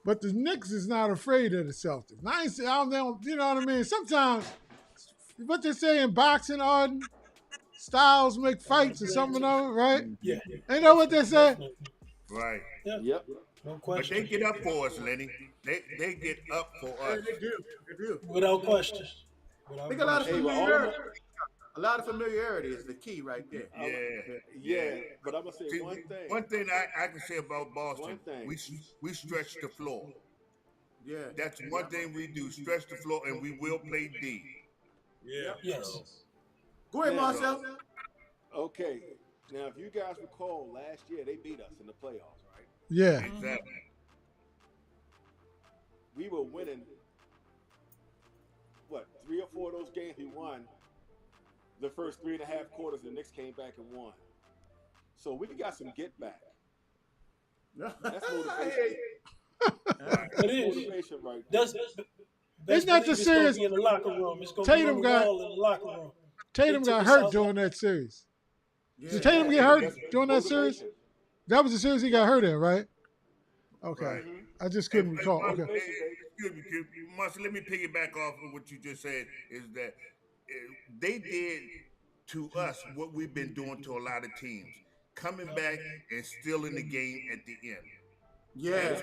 [SPEAKER 3] But the Knicks is not afraid of the Celtics. Now, I don't, you know what I mean? Sometimes, what they say in boxing, Arden, styles make fights or something of it, right?
[SPEAKER 6] Yeah.
[SPEAKER 3] Ain't that what they say?
[SPEAKER 10] Right.
[SPEAKER 9] Yep.
[SPEAKER 6] No
[SPEAKER 10] But
[SPEAKER 6] question.
[SPEAKER 10] they get up for us, Lenny. They get up for us.
[SPEAKER 4] They do.
[SPEAKER 6] Without question.
[SPEAKER 4] I think a lot of familiarity. A lot of familiarity is the key right there.
[SPEAKER 9] Yeah. But I'm going to say one thing.
[SPEAKER 10] One thing I can say about Boston, we stretch the floor.
[SPEAKER 4] Yeah.
[SPEAKER 10] That's one thing we do, stretch the floor, and we will play D.
[SPEAKER 5] Yeah.
[SPEAKER 6] Yes.
[SPEAKER 4] Go ahead, Marcel.
[SPEAKER 9] Okay. Now, if you guys recall, last year they beat us in the playoffs, right?
[SPEAKER 3] Yeah.
[SPEAKER 10] Exactly.
[SPEAKER 9] We were winning, 3 or 4 of those games we won. The first 3.5 quarters, the Knicks came back and won. So we got some get back. That's motivation.
[SPEAKER 6] It is.
[SPEAKER 9] Motivation right there.
[SPEAKER 3] It's not the series.
[SPEAKER 6] In the locker room. It's going
[SPEAKER 3] Tatum
[SPEAKER 6] to be
[SPEAKER 3] got-
[SPEAKER 6] in the locker room.
[SPEAKER 3] Tatum got hurt during that series. Did Tatum get hurt during that series? That was the series he got hurt in, right? Okay.
[SPEAKER 10] Right.
[SPEAKER 3] I just couldn't recall. Okay.
[SPEAKER 10] Excuse me, Marcel, let me piggyback off of what you just said, is that they did to us what we've been doing to a lot of teams, coming back and still in the game at the end.
[SPEAKER 4] Yeah.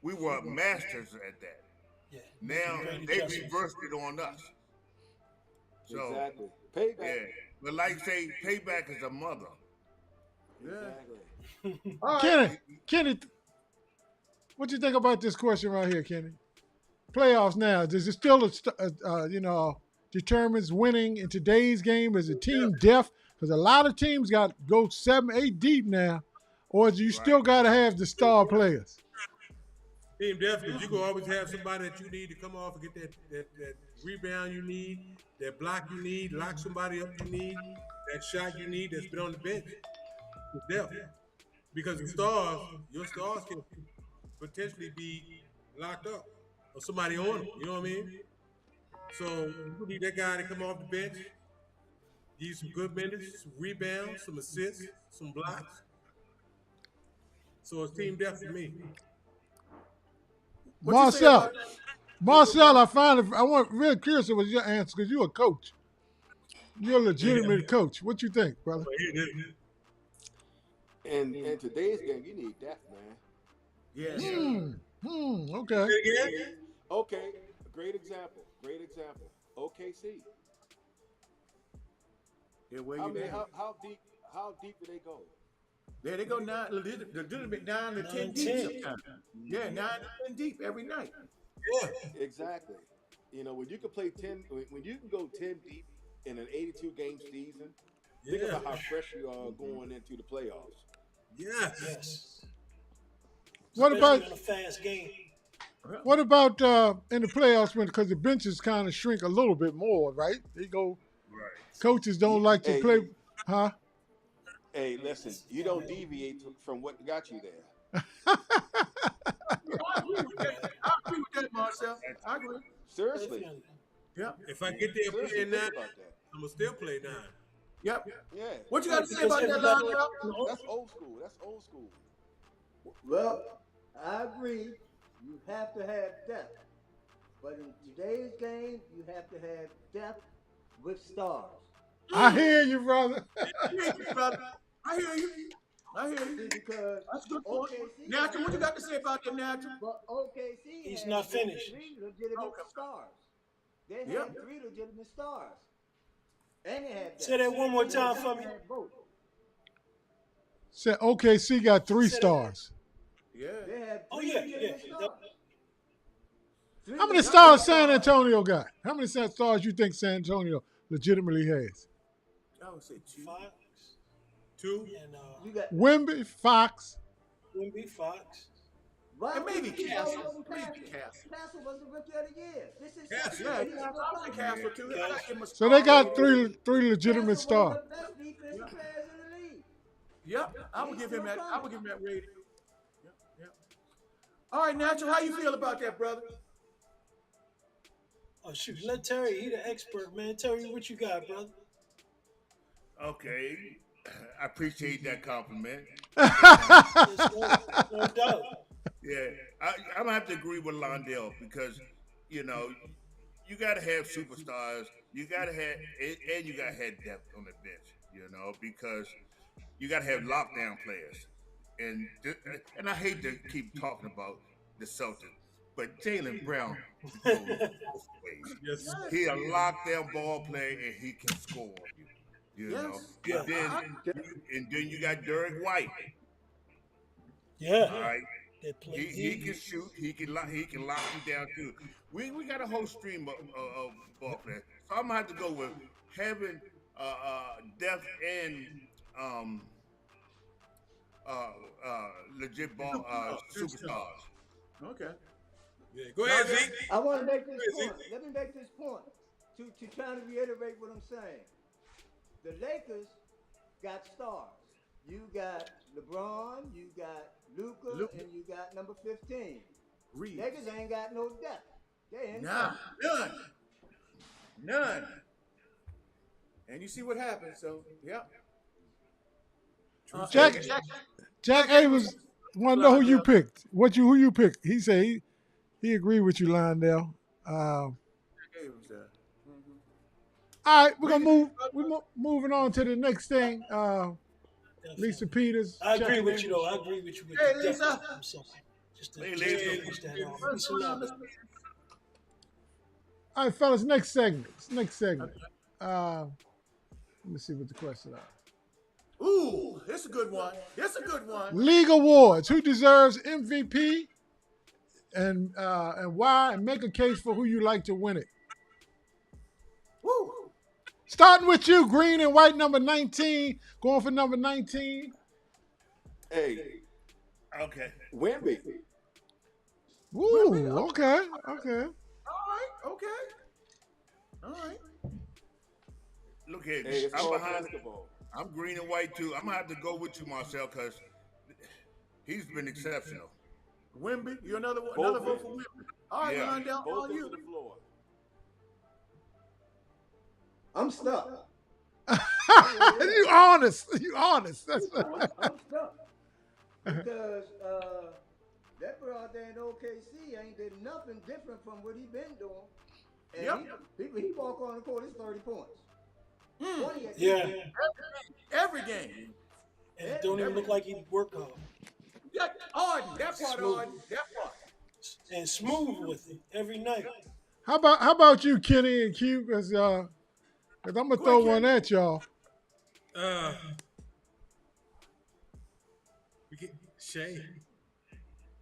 [SPEAKER 10] We were masters at that.
[SPEAKER 6] Yeah.
[SPEAKER 10] Now they reversed it on us. So
[SPEAKER 9] Exactly. Payback.
[SPEAKER 10] yeah, but like say, payback is a mother.
[SPEAKER 9] Exactly.
[SPEAKER 4] All right.
[SPEAKER 3] Kenny, what do you think about this question right here, Kenny? Playoffs now, does it still, determines winning in today's game? Is it team depth? Because a lot of teams go 7, 8 deep now, or do you still got to have the star players?
[SPEAKER 5] Team depth, because you can always have somebody that you need to come off and get that rebound you need, that block you need, lock somebody up you need, that shot you need that's been on the bench. It's depth. Because your stars can potentially be locked up or somebody on them. You know what I mean? So you need that guy to come off the bench, Give you some good minutes, some rebounds, some assists, some blocks. So it's team death for me.
[SPEAKER 4] What you say about that?
[SPEAKER 3] Marcel, I want real curious about your answer because you're a coach. You're a legitimate coach. What you think, brother?
[SPEAKER 9] And in today's game, you need depth, man.
[SPEAKER 4] Yeah.
[SPEAKER 3] Okay.
[SPEAKER 9] Okay, great example. OKC.
[SPEAKER 4] Here, where
[SPEAKER 9] I
[SPEAKER 4] you
[SPEAKER 9] mean,
[SPEAKER 4] down?
[SPEAKER 9] how deep do they go?
[SPEAKER 4] Yeah, they go 9 to 10 deep sometimes. Yeah, 9 to 10 deep every night.
[SPEAKER 5] Yeah.
[SPEAKER 9] Exactly. You know, when you can play 10, when you can go 10 deep in an 82 game season, think about how fresh you are going into the playoffs.
[SPEAKER 5] Yes.
[SPEAKER 3] What about
[SPEAKER 6] in a fast game?
[SPEAKER 3] What about in the playoffs when because the benches kind of shrink a little bit more, right? They go.
[SPEAKER 10] Right.
[SPEAKER 3] Coaches don't like to play, huh?
[SPEAKER 9] Hey, listen, you don't deviate from what got you there.
[SPEAKER 4] I agree with that, Marcel. I agree.
[SPEAKER 9] Seriously.
[SPEAKER 4] Yep.
[SPEAKER 5] If I get there
[SPEAKER 9] Seriously,
[SPEAKER 5] playing
[SPEAKER 9] think
[SPEAKER 5] 9,
[SPEAKER 9] about that.
[SPEAKER 5] I'm gonna still play 9.
[SPEAKER 4] Yep.
[SPEAKER 9] Yeah.
[SPEAKER 4] What you got to say about that, Lionel?
[SPEAKER 9] That's old school.
[SPEAKER 8] Well, I agree. You have to have depth. But in today's game, you have to have depth with stars.
[SPEAKER 3] I hear you, brother.
[SPEAKER 4] I hear you.
[SPEAKER 8] See, because
[SPEAKER 4] That's good.
[SPEAKER 8] OKC.
[SPEAKER 4] Natural, what you got to say about that, Natural?
[SPEAKER 8] But OKC
[SPEAKER 6] He's
[SPEAKER 8] had
[SPEAKER 6] not finished.
[SPEAKER 8] 3 legitimate stars. They had
[SPEAKER 4] Yep.
[SPEAKER 8] 3 legitimate stars. And they had depth.
[SPEAKER 6] Say that one more time for me.
[SPEAKER 8] They had both.
[SPEAKER 3] Said OKC got 3 stars.
[SPEAKER 4] Yeah.
[SPEAKER 8] They had
[SPEAKER 6] Oh,
[SPEAKER 8] 3
[SPEAKER 6] yeah,
[SPEAKER 8] legitimate
[SPEAKER 6] yeah.
[SPEAKER 8] stars.
[SPEAKER 3] How many stars San Antonio got? How many stars you think San Antonio legitimately has?
[SPEAKER 4] I would say 2.
[SPEAKER 6] Fox
[SPEAKER 5] 2.
[SPEAKER 6] and
[SPEAKER 8] You got
[SPEAKER 3] Wemby, Fox.
[SPEAKER 6] Wemby, Fox.
[SPEAKER 4] And maybe Castle.
[SPEAKER 8] Castle was the rookie of the year. This is
[SPEAKER 5] Castle.
[SPEAKER 4] Yeah, I would say Castle too. I like him a
[SPEAKER 3] So they
[SPEAKER 4] star.
[SPEAKER 3] got three legitimate
[SPEAKER 8] Castle one
[SPEAKER 3] stars.
[SPEAKER 8] of the best defensive players in the league.
[SPEAKER 4] Yep, I would give him that. I would give him that rating. Yep. All right, Natural, how you feel about that, brother?
[SPEAKER 6] Oh shoot, let Terry. He the expert, man. Terry, what you got, brother?
[SPEAKER 10] Okay. I appreciate that compliment.
[SPEAKER 6] No doubt.
[SPEAKER 10] Yeah, I'm gonna have to agree with Londell because you know you gotta have superstars. You gotta have and you gotta have depth on the bench. You know because you gotta have lockdown players. And I hate to keep talking about the Celtics, but Jaylen Brown goes both ways.
[SPEAKER 5] Yes.
[SPEAKER 10] He a lockdown ball player and he can score. You know, and then you got Derek White.
[SPEAKER 6] Yeah.
[SPEAKER 10] All right.
[SPEAKER 6] They play
[SPEAKER 10] He can shoot. He can lock you down too. We got a whole stream of ball players. So I'm gonna have to go with having depth and legit ball superstars.
[SPEAKER 4] Okay.
[SPEAKER 5] Yeah. Go ahead, Zeke.
[SPEAKER 8] I want to make this point. Let me make this point to try to reiterate what I'm saying. The Lakers got stars. You got LeBron, you got Luka, and you got number 15.
[SPEAKER 4] Reeves.
[SPEAKER 8] Lakers ain't got no depth. They ain't
[SPEAKER 4] None. And you see what happens. So, yeah.
[SPEAKER 3] Jack Abrams want to know who you picked. Who you picked? He said he agreed with you, Lionel. All right, we're gonna move. We're moving on to the next thing. Lisa Peters.
[SPEAKER 6] I agree with you though. I agree with you.
[SPEAKER 4] Hey, Lisa.
[SPEAKER 6] Just to finish that off. Peace and love.
[SPEAKER 3] All right, fellas. Next segment. Let me see what the questions are.
[SPEAKER 4] Ooh, it's a good one.
[SPEAKER 3] League awards. Who deserves MVP, and why? And make a case for who you like to win it.
[SPEAKER 4] Woo.
[SPEAKER 3] Starting with you, green and white, number 19. Going for number 19.
[SPEAKER 9] Hey.
[SPEAKER 10] Okay.
[SPEAKER 9] Wemby.
[SPEAKER 3] Woo. Okay.
[SPEAKER 4] All right.
[SPEAKER 10] Look here.
[SPEAKER 9] Hey, it's
[SPEAKER 10] I'm
[SPEAKER 9] all
[SPEAKER 10] behind.
[SPEAKER 9] basketball.
[SPEAKER 10] I'm green and white too. I'm gonna have to go with you, Marcel, because he's been exceptional.
[SPEAKER 4] Wemby, you another vote for Wemby. All right, Londell,
[SPEAKER 9] Both
[SPEAKER 4] on
[SPEAKER 9] to
[SPEAKER 4] you.
[SPEAKER 9] the floor.
[SPEAKER 8] I'm stuck.
[SPEAKER 3] You honest. You honest. That's
[SPEAKER 8] I'm stuck because that brother out there in OKC ain't did nothing different from what he been doing. And
[SPEAKER 4] Yep.
[SPEAKER 8] he walk on the court, it's 30 points. 20 at
[SPEAKER 6] Yeah,
[SPEAKER 8] least.
[SPEAKER 4] Every game.
[SPEAKER 6] and it don't even look like he worked hard.
[SPEAKER 4] Yeah, Arden, that part,
[SPEAKER 6] Smooth.
[SPEAKER 4] Arden, that part.
[SPEAKER 6] And smooth with it every night.
[SPEAKER 3] how about you, Kenny and Q? Because I'm gonna
[SPEAKER 4] Go
[SPEAKER 3] throw
[SPEAKER 4] ahead,
[SPEAKER 3] one
[SPEAKER 4] Kenny.
[SPEAKER 3] at y'all.
[SPEAKER 5] We get Shea.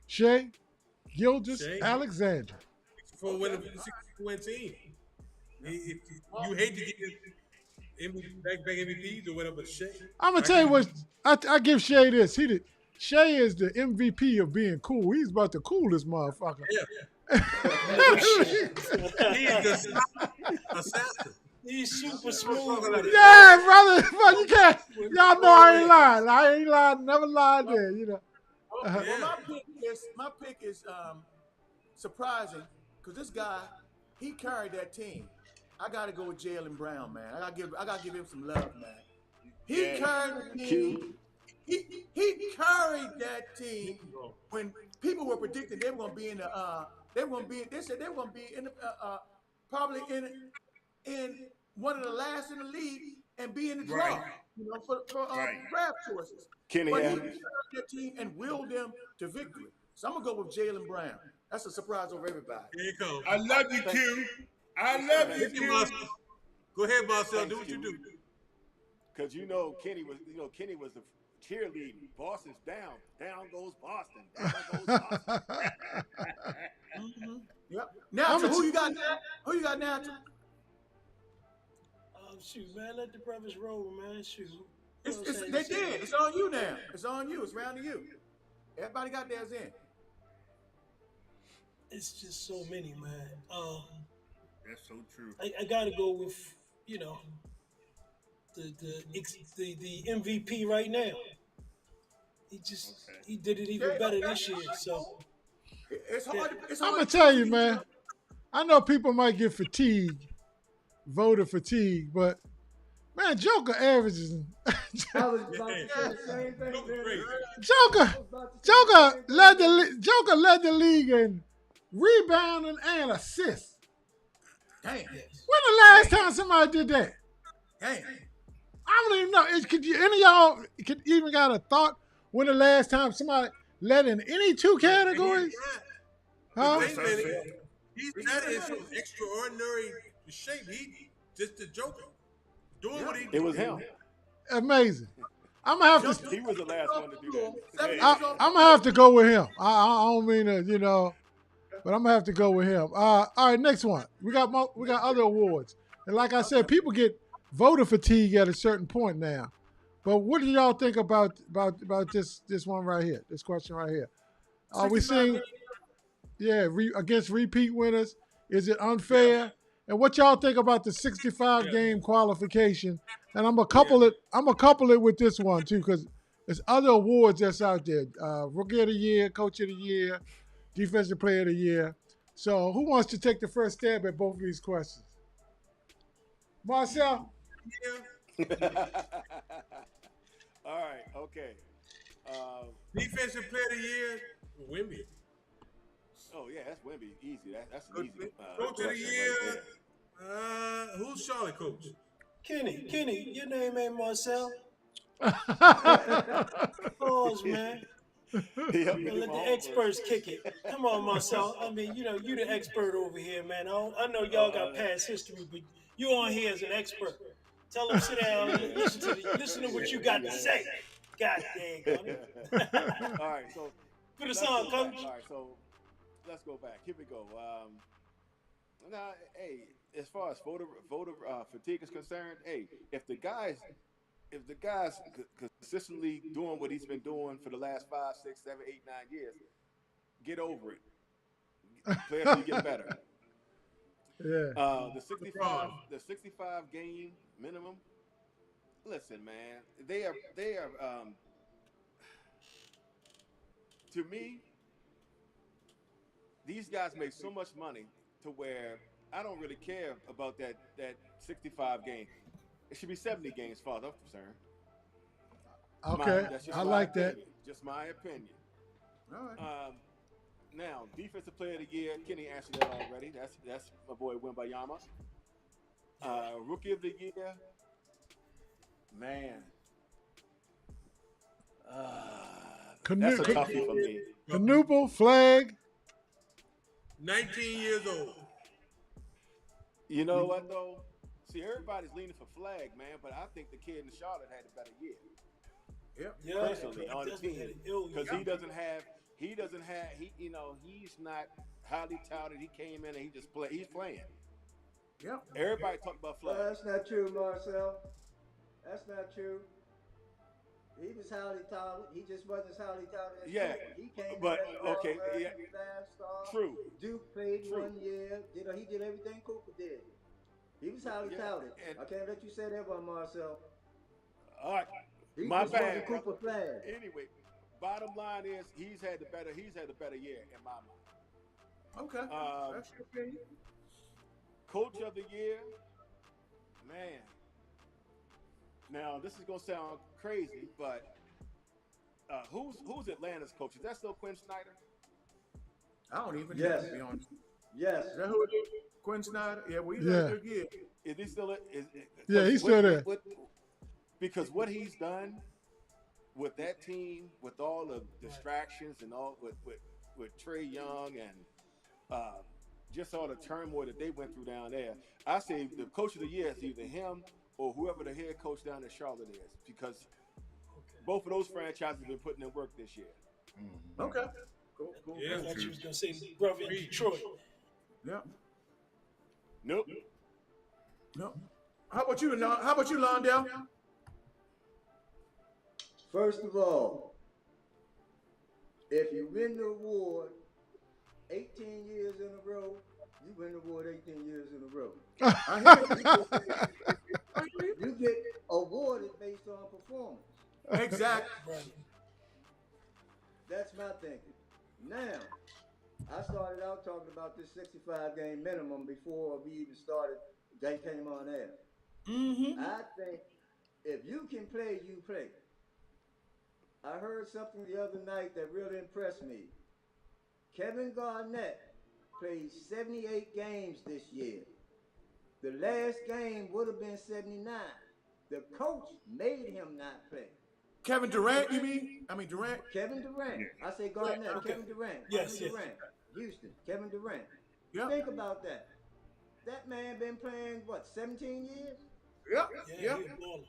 [SPEAKER 3] Shea, Gilgis,
[SPEAKER 5] Shea.
[SPEAKER 3] Alexander.
[SPEAKER 5] For win a 60-win team. You hate to get back MVPs or whatever, but Shea.
[SPEAKER 3] I'm gonna tell you what. I give Shea this. Shea is the MVP of being cool. He's about the coolest motherfucker.
[SPEAKER 5] Yeah. He is the assassin.
[SPEAKER 6] He's super smooth with it.
[SPEAKER 3] Yeah, brother. But you can't. Y'all know I ain't lying. I ain't lying. Never lied there. You know.
[SPEAKER 4] Well, my pick is surprising because this guy, he carried that team. I got to go with Jaylen Brown, man. I gotta give him some love, man. He carried the team. He carried that team when people were predicting they were going to be in the they said they were going to be in the probably in one of the last in the league and be in the draw,
[SPEAKER 10] Right.
[SPEAKER 4] for draft choices.
[SPEAKER 9] Kenny
[SPEAKER 4] But he
[SPEAKER 9] Adams.
[SPEAKER 4] carried that team and willed them to victory. So I'm gonna go with Jaylen Brown. That's a surprise over everybody.
[SPEAKER 5] Here you go.
[SPEAKER 10] I love you, Q. I love you, Q.
[SPEAKER 5] Go ahead, Marcel. Do what you do.
[SPEAKER 9] Because Kenny was the cheerleading. Boston's down. Down goes Boston. Down goes Boston.
[SPEAKER 4] Yep. Now, who you got now? Who you got now?
[SPEAKER 6] Shoot, man, let the brothers roll, man. Shoot.
[SPEAKER 4] They did. It's on you now. It's on you. It's round to you. Everybody got theirs in.
[SPEAKER 6] It's just so many, man.
[SPEAKER 10] That's so true.
[SPEAKER 6] I gotta go with the MVP right now. He did it even better this year. So
[SPEAKER 4] it's hard.
[SPEAKER 3] I'm gonna tell you, man. I know people might get fatigued, voter fatigue, but man, Joker averages.
[SPEAKER 8] I was about to say the same thing.
[SPEAKER 3] Joker led the league in rebounding and assists.
[SPEAKER 4] Damn.
[SPEAKER 3] When the last time somebody did that?
[SPEAKER 4] Damn.
[SPEAKER 3] I don't even know. Any of y'all could even got a thought when the last time somebody led in any two categories? Huh?
[SPEAKER 5] He's not in some extraordinary shape. He just the Joker. Doing what he did.
[SPEAKER 9] It was him.
[SPEAKER 3] Amazing. I'm gonna have to.
[SPEAKER 9] He was the last one to do that.
[SPEAKER 3] I'm gonna have to go with him. I don't mean to, but I'm gonna have to go with him. All right, next one. We got other awards, and like I said, people get voter fatigue at a certain point now. But what do y'all think about this one right here? This question right here. Are we seeing, against repeat winners? Is it unfair? And what y'all think about the 65 game qualification? And I'm gonna couple it with this one too, because there's other awards that's out there. Rookie of the Year, Coach of the Year, Defensive Player of the Year. So who wants to take the first stab at both of these questions? Marcel?
[SPEAKER 9] All right, okay.
[SPEAKER 5] Defensive Player of the Year, Wemby.
[SPEAKER 9] Oh yeah, that's Wemby. Easy. That's an easy.
[SPEAKER 5] Coach of the Year. Who's Charlotte coach?
[SPEAKER 6] Kenny, your name ain't Marcel. Pause, man. Let the experts kick it. Come on, Marcel. I mean, you the expert over here, man. I know y'all got past history, but you on here as an expert. Tell them sit down and listen to what you got to say. God dang.
[SPEAKER 9] All right, so
[SPEAKER 6] put us on, coach.
[SPEAKER 9] All right, so let's go back. Here we go. Now, hey, as far as voter fatigue is concerned, hey, if the guy's consistently doing what he's been doing for the last 5, 6, 7, 8, 9 years, get over it. Players need to get better.
[SPEAKER 3] Yeah.
[SPEAKER 9] The 65 game minimum. Listen, man, they are to me, these guys make so much money to where I don't really care about that 65 game. It should be 70 games, as far as I'm concerned.
[SPEAKER 3] Okay,
[SPEAKER 9] That's just
[SPEAKER 3] I
[SPEAKER 9] my
[SPEAKER 3] like that.
[SPEAKER 9] opinion. Just my opinion.
[SPEAKER 4] All right.
[SPEAKER 9] Now, defensive player of the year, Kenny answered that already. That's my boy Wimbayama. Rookie of the year, man. That's a toughie for me.
[SPEAKER 3] Canoodle flag.
[SPEAKER 5] 19 years old.
[SPEAKER 9] You know what though? See, everybody's leaning for Flag, man, but I think the kid in Charlotte had a better year.
[SPEAKER 4] Yep.
[SPEAKER 6] Yeah,
[SPEAKER 9] Personally, on the team, because he's not highly touted. He came in and he's playing.
[SPEAKER 4] Yep.
[SPEAKER 9] Everybody talk about Flag.
[SPEAKER 8] That's not true, Marcel. That's not true. He was highly touted. He just wasn't as highly touted as
[SPEAKER 9] Yeah,
[SPEAKER 8] Cooper. He came
[SPEAKER 9] but
[SPEAKER 8] in as
[SPEAKER 9] okay, yeah,
[SPEAKER 8] five-star.
[SPEAKER 9] true.
[SPEAKER 8] Duke played
[SPEAKER 9] True.
[SPEAKER 8] 1 year. He did everything Cooper did. He was highly touted.
[SPEAKER 9] and-
[SPEAKER 8] I can't let you say that one, Marcel.
[SPEAKER 9] All right,
[SPEAKER 8] He
[SPEAKER 9] my
[SPEAKER 8] just
[SPEAKER 9] bad.
[SPEAKER 8] wasn't Cooper Flag.
[SPEAKER 9] Anyway, bottom line is he's had a better year in my mind.
[SPEAKER 4] Okay. That's your opinion.
[SPEAKER 9] Coach of the year, man. Now this is gonna sound crazy, but who's Atlanta's coach? Is that still Quinn Snyder?
[SPEAKER 4] I don't even know,
[SPEAKER 8] Yes.
[SPEAKER 4] to be honest.
[SPEAKER 8] Yes.
[SPEAKER 4] Is that who it is? Quinn Snyder? Yeah, well, he's
[SPEAKER 3] Yeah.
[SPEAKER 4] had a good year.
[SPEAKER 9] Is he still?
[SPEAKER 3] Yeah, he's still there.
[SPEAKER 9] Because what he's done with that team, with all the distractions and all with Trey Young and just all the turmoil that they went through down there, I say the coach of the year is either him or whoever the head coach down in Charlotte is, because both of those franchises have been putting in work this year.
[SPEAKER 4] Okay. Cool.
[SPEAKER 6] Yeah, I thought you was gonna say brother in Detroit.
[SPEAKER 4] Yeah.
[SPEAKER 9] Nope.
[SPEAKER 4] No. How about you, Londell?
[SPEAKER 8] First of all, if you win the award 18 years in a row, you win the award 18 years in a row. You get awarded based on performance.
[SPEAKER 4] Exactly.
[SPEAKER 6] Right.
[SPEAKER 8] That's my thinking. Now, I started out talking about this 65 game minimum before we even started. They came on air.
[SPEAKER 4] Mm-hmm.
[SPEAKER 8] I think if you can play, you play. I heard something the other night that really impressed me. Kevin Garnett played 78 games this year. The last game would have been 79. The coach made him not play.
[SPEAKER 4] Kevin Durant, you mean? I mean Durant.
[SPEAKER 8] Kevin Durant. I say Garnett.
[SPEAKER 6] Yeah, okay.
[SPEAKER 8] Kevin Durant.
[SPEAKER 6] Yes,
[SPEAKER 8] Kevin
[SPEAKER 6] yes.
[SPEAKER 8] Durant. Houston. Kevin Durant.
[SPEAKER 4] Yeah.
[SPEAKER 8] Think about that. That man been playing, what, 17 years?
[SPEAKER 4] Yeah.
[SPEAKER 6] Yeah, he a baller.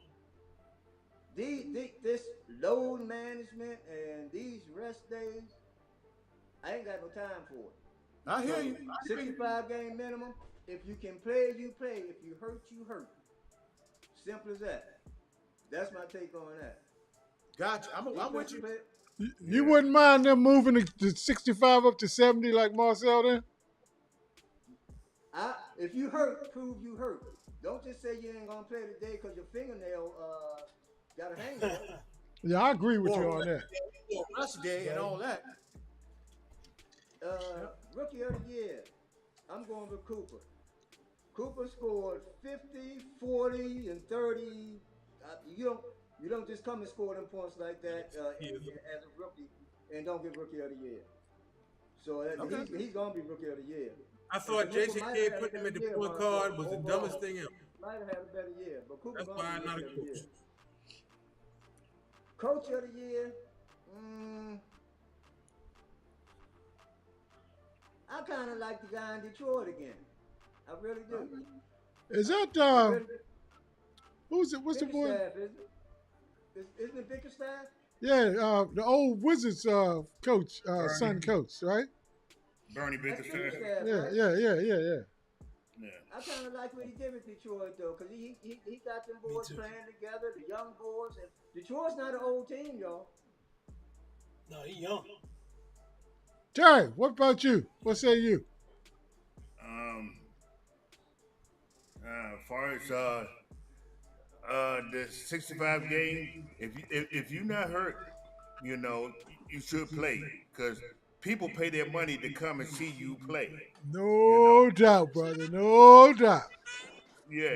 [SPEAKER 8] This load management and these rest days, I ain't got no time for it.
[SPEAKER 4] I hear you.
[SPEAKER 8] 65 game minimum. If you can play, you play. If you hurt, you hurt. Simple as that. That's my take on that.
[SPEAKER 4] Gotcha. I'm with you.
[SPEAKER 3] You wouldn't mind them moving the 65 up to 70 like Marcel then?
[SPEAKER 8] If you hurt, prove you hurt. Don't just say you ain't gonna play today because your fingernail got a hang on it.
[SPEAKER 3] Yeah, I agree with you on that.
[SPEAKER 4] Rest day and all that.
[SPEAKER 8] Rookie of the year, I'm going with Cooper. Cooper scored 50, 40, and 30. You don't just come and score them points like that as a rookie and don't get Rookie of the Year. So he's going to be Rookie of the Year.
[SPEAKER 5] I thought Jason Kidd putting him at the point guard was the dumbest thing ever.
[SPEAKER 8] Might have had a better year, but Cooper
[SPEAKER 5] That's
[SPEAKER 8] gonna
[SPEAKER 5] why I'm
[SPEAKER 8] be
[SPEAKER 5] not a
[SPEAKER 8] Rookie of the
[SPEAKER 5] coach.
[SPEAKER 8] Year. Coach of the Year, I kind of like the guy in Detroit again. I really do.
[SPEAKER 3] Is that who's it? What's the boy?
[SPEAKER 8] Isn't it Bickerstaff?
[SPEAKER 3] Yeah, the old Wizards coach, son coach, right?
[SPEAKER 10] Bernie
[SPEAKER 8] That's
[SPEAKER 10] Bickerstaff.
[SPEAKER 8] Bickerstaff,
[SPEAKER 3] Yeah,
[SPEAKER 8] right?
[SPEAKER 3] yeah.
[SPEAKER 8] I kind of like what he did with Detroit though, because he got them boys playing together, the young boys. And Detroit's not an old team, y'all.
[SPEAKER 6] No, he young.
[SPEAKER 3] Terry, what about you? What say you?
[SPEAKER 10] As far as the 65 game, if you're not hurt, you should play, because people pay their money to come and see you play.
[SPEAKER 3] No doubt, brother. No doubt.
[SPEAKER 10] Yeah,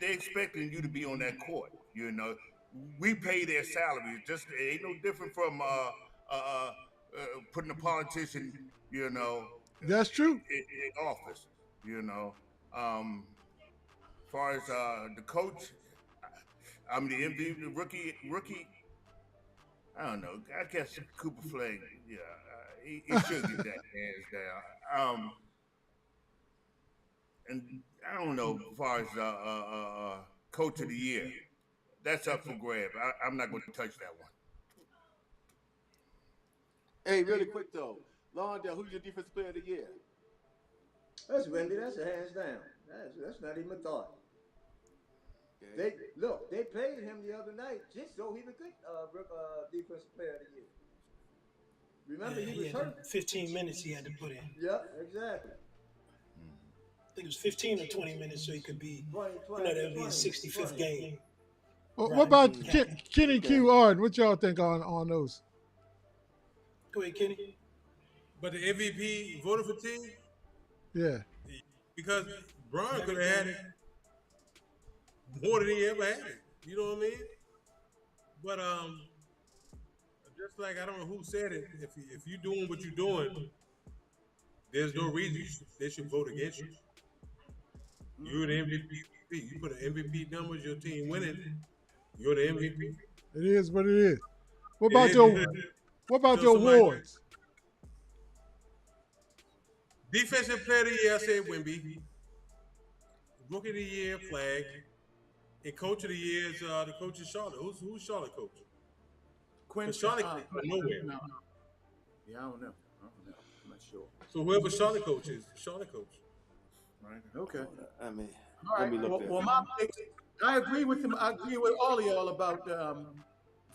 [SPEAKER 10] they expecting you to be on that court. You know, we pay their salaries. Just it ain't no different from putting a politician, you know,
[SPEAKER 3] That's true.
[SPEAKER 10] in office. You know, as far as the coach, I'm the MVP, rookie. I don't know. I guess Cooper Flag. Yeah, he should get that hands down. And I don't know as far as coach of the year. That's up for grab. I'm not going to touch that one.
[SPEAKER 9] Hey, really quick though, Lawndale, who's your defensive player of the year?
[SPEAKER 8] That's Wendy. That's a hands down. That's not even a thought.
[SPEAKER 9] Okay.
[SPEAKER 8] They paid him the other night just so he would get defensive player of the year. Remember,
[SPEAKER 6] Yeah,
[SPEAKER 8] he was
[SPEAKER 6] had
[SPEAKER 8] hurt.
[SPEAKER 6] 15 minutes he had to put in.
[SPEAKER 8] Yep, exactly.
[SPEAKER 6] I think it was 15 or 20 minutes so he could be,
[SPEAKER 8] 20,
[SPEAKER 6] that would be his 65th game.
[SPEAKER 3] Well,
[SPEAKER 6] Right.
[SPEAKER 3] what about
[SPEAKER 6] Yeah.
[SPEAKER 3] Kenny Q Ard? What y'all think on those?
[SPEAKER 6] Go ahead, Kenny.
[SPEAKER 5] But the MVP voter fatigue,
[SPEAKER 3] Yeah.
[SPEAKER 5] because Braun could have had it more than he ever had it. You know what I mean? But just like I don't know who said it, if you're doing what you're doing, there's no reason they should vote against you. You're the MVP. You put an MVP numbers, your team winning. You're the MVP.
[SPEAKER 3] It is what it is. What
[SPEAKER 5] It
[SPEAKER 3] about
[SPEAKER 5] is
[SPEAKER 3] your
[SPEAKER 5] what it is.
[SPEAKER 3] What about
[SPEAKER 5] So
[SPEAKER 3] your
[SPEAKER 5] somebody-
[SPEAKER 3] awards?
[SPEAKER 5] Defensive player of the year, I said Wemby. Rookie of the year, Flag. And coach of the year is the coach of Charlotte. Who's Charlotte coach?
[SPEAKER 4] Quinn
[SPEAKER 5] Charlotte came from nowhere.
[SPEAKER 4] No. Yeah, I don't know. I'm not sure.
[SPEAKER 5] So whoever Charlotte coach is, Charlotte coach. Right?
[SPEAKER 4] Okay.
[SPEAKER 9] I mean,
[SPEAKER 4] All
[SPEAKER 9] let me
[SPEAKER 4] right.
[SPEAKER 9] look there.
[SPEAKER 4] Well, my picks, I agree with him. I agree with all of y'all about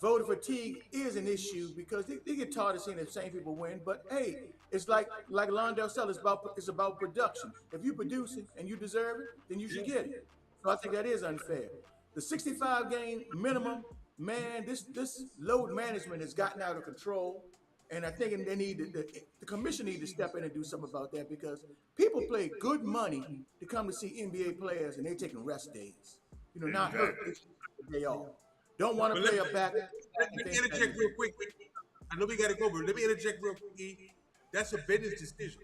[SPEAKER 4] voter fatigue is an issue because they get tired of seeing the same people win. But hey, it's like Londell said, it's about production. If you produce it and you deserve it, then you should get it. So I think that is unfair. The 65 game minimum, man, this load management has gotten out of control. And I think they need the commission need to step in and do something about that because people pay good money to come to see NBA players and they're taking rest days. You know, not hurt. They take a day off. Don't want to play a back.
[SPEAKER 5] Let me interject real quick. I know we got to go, but let me interject real quick. E. That's a business decision.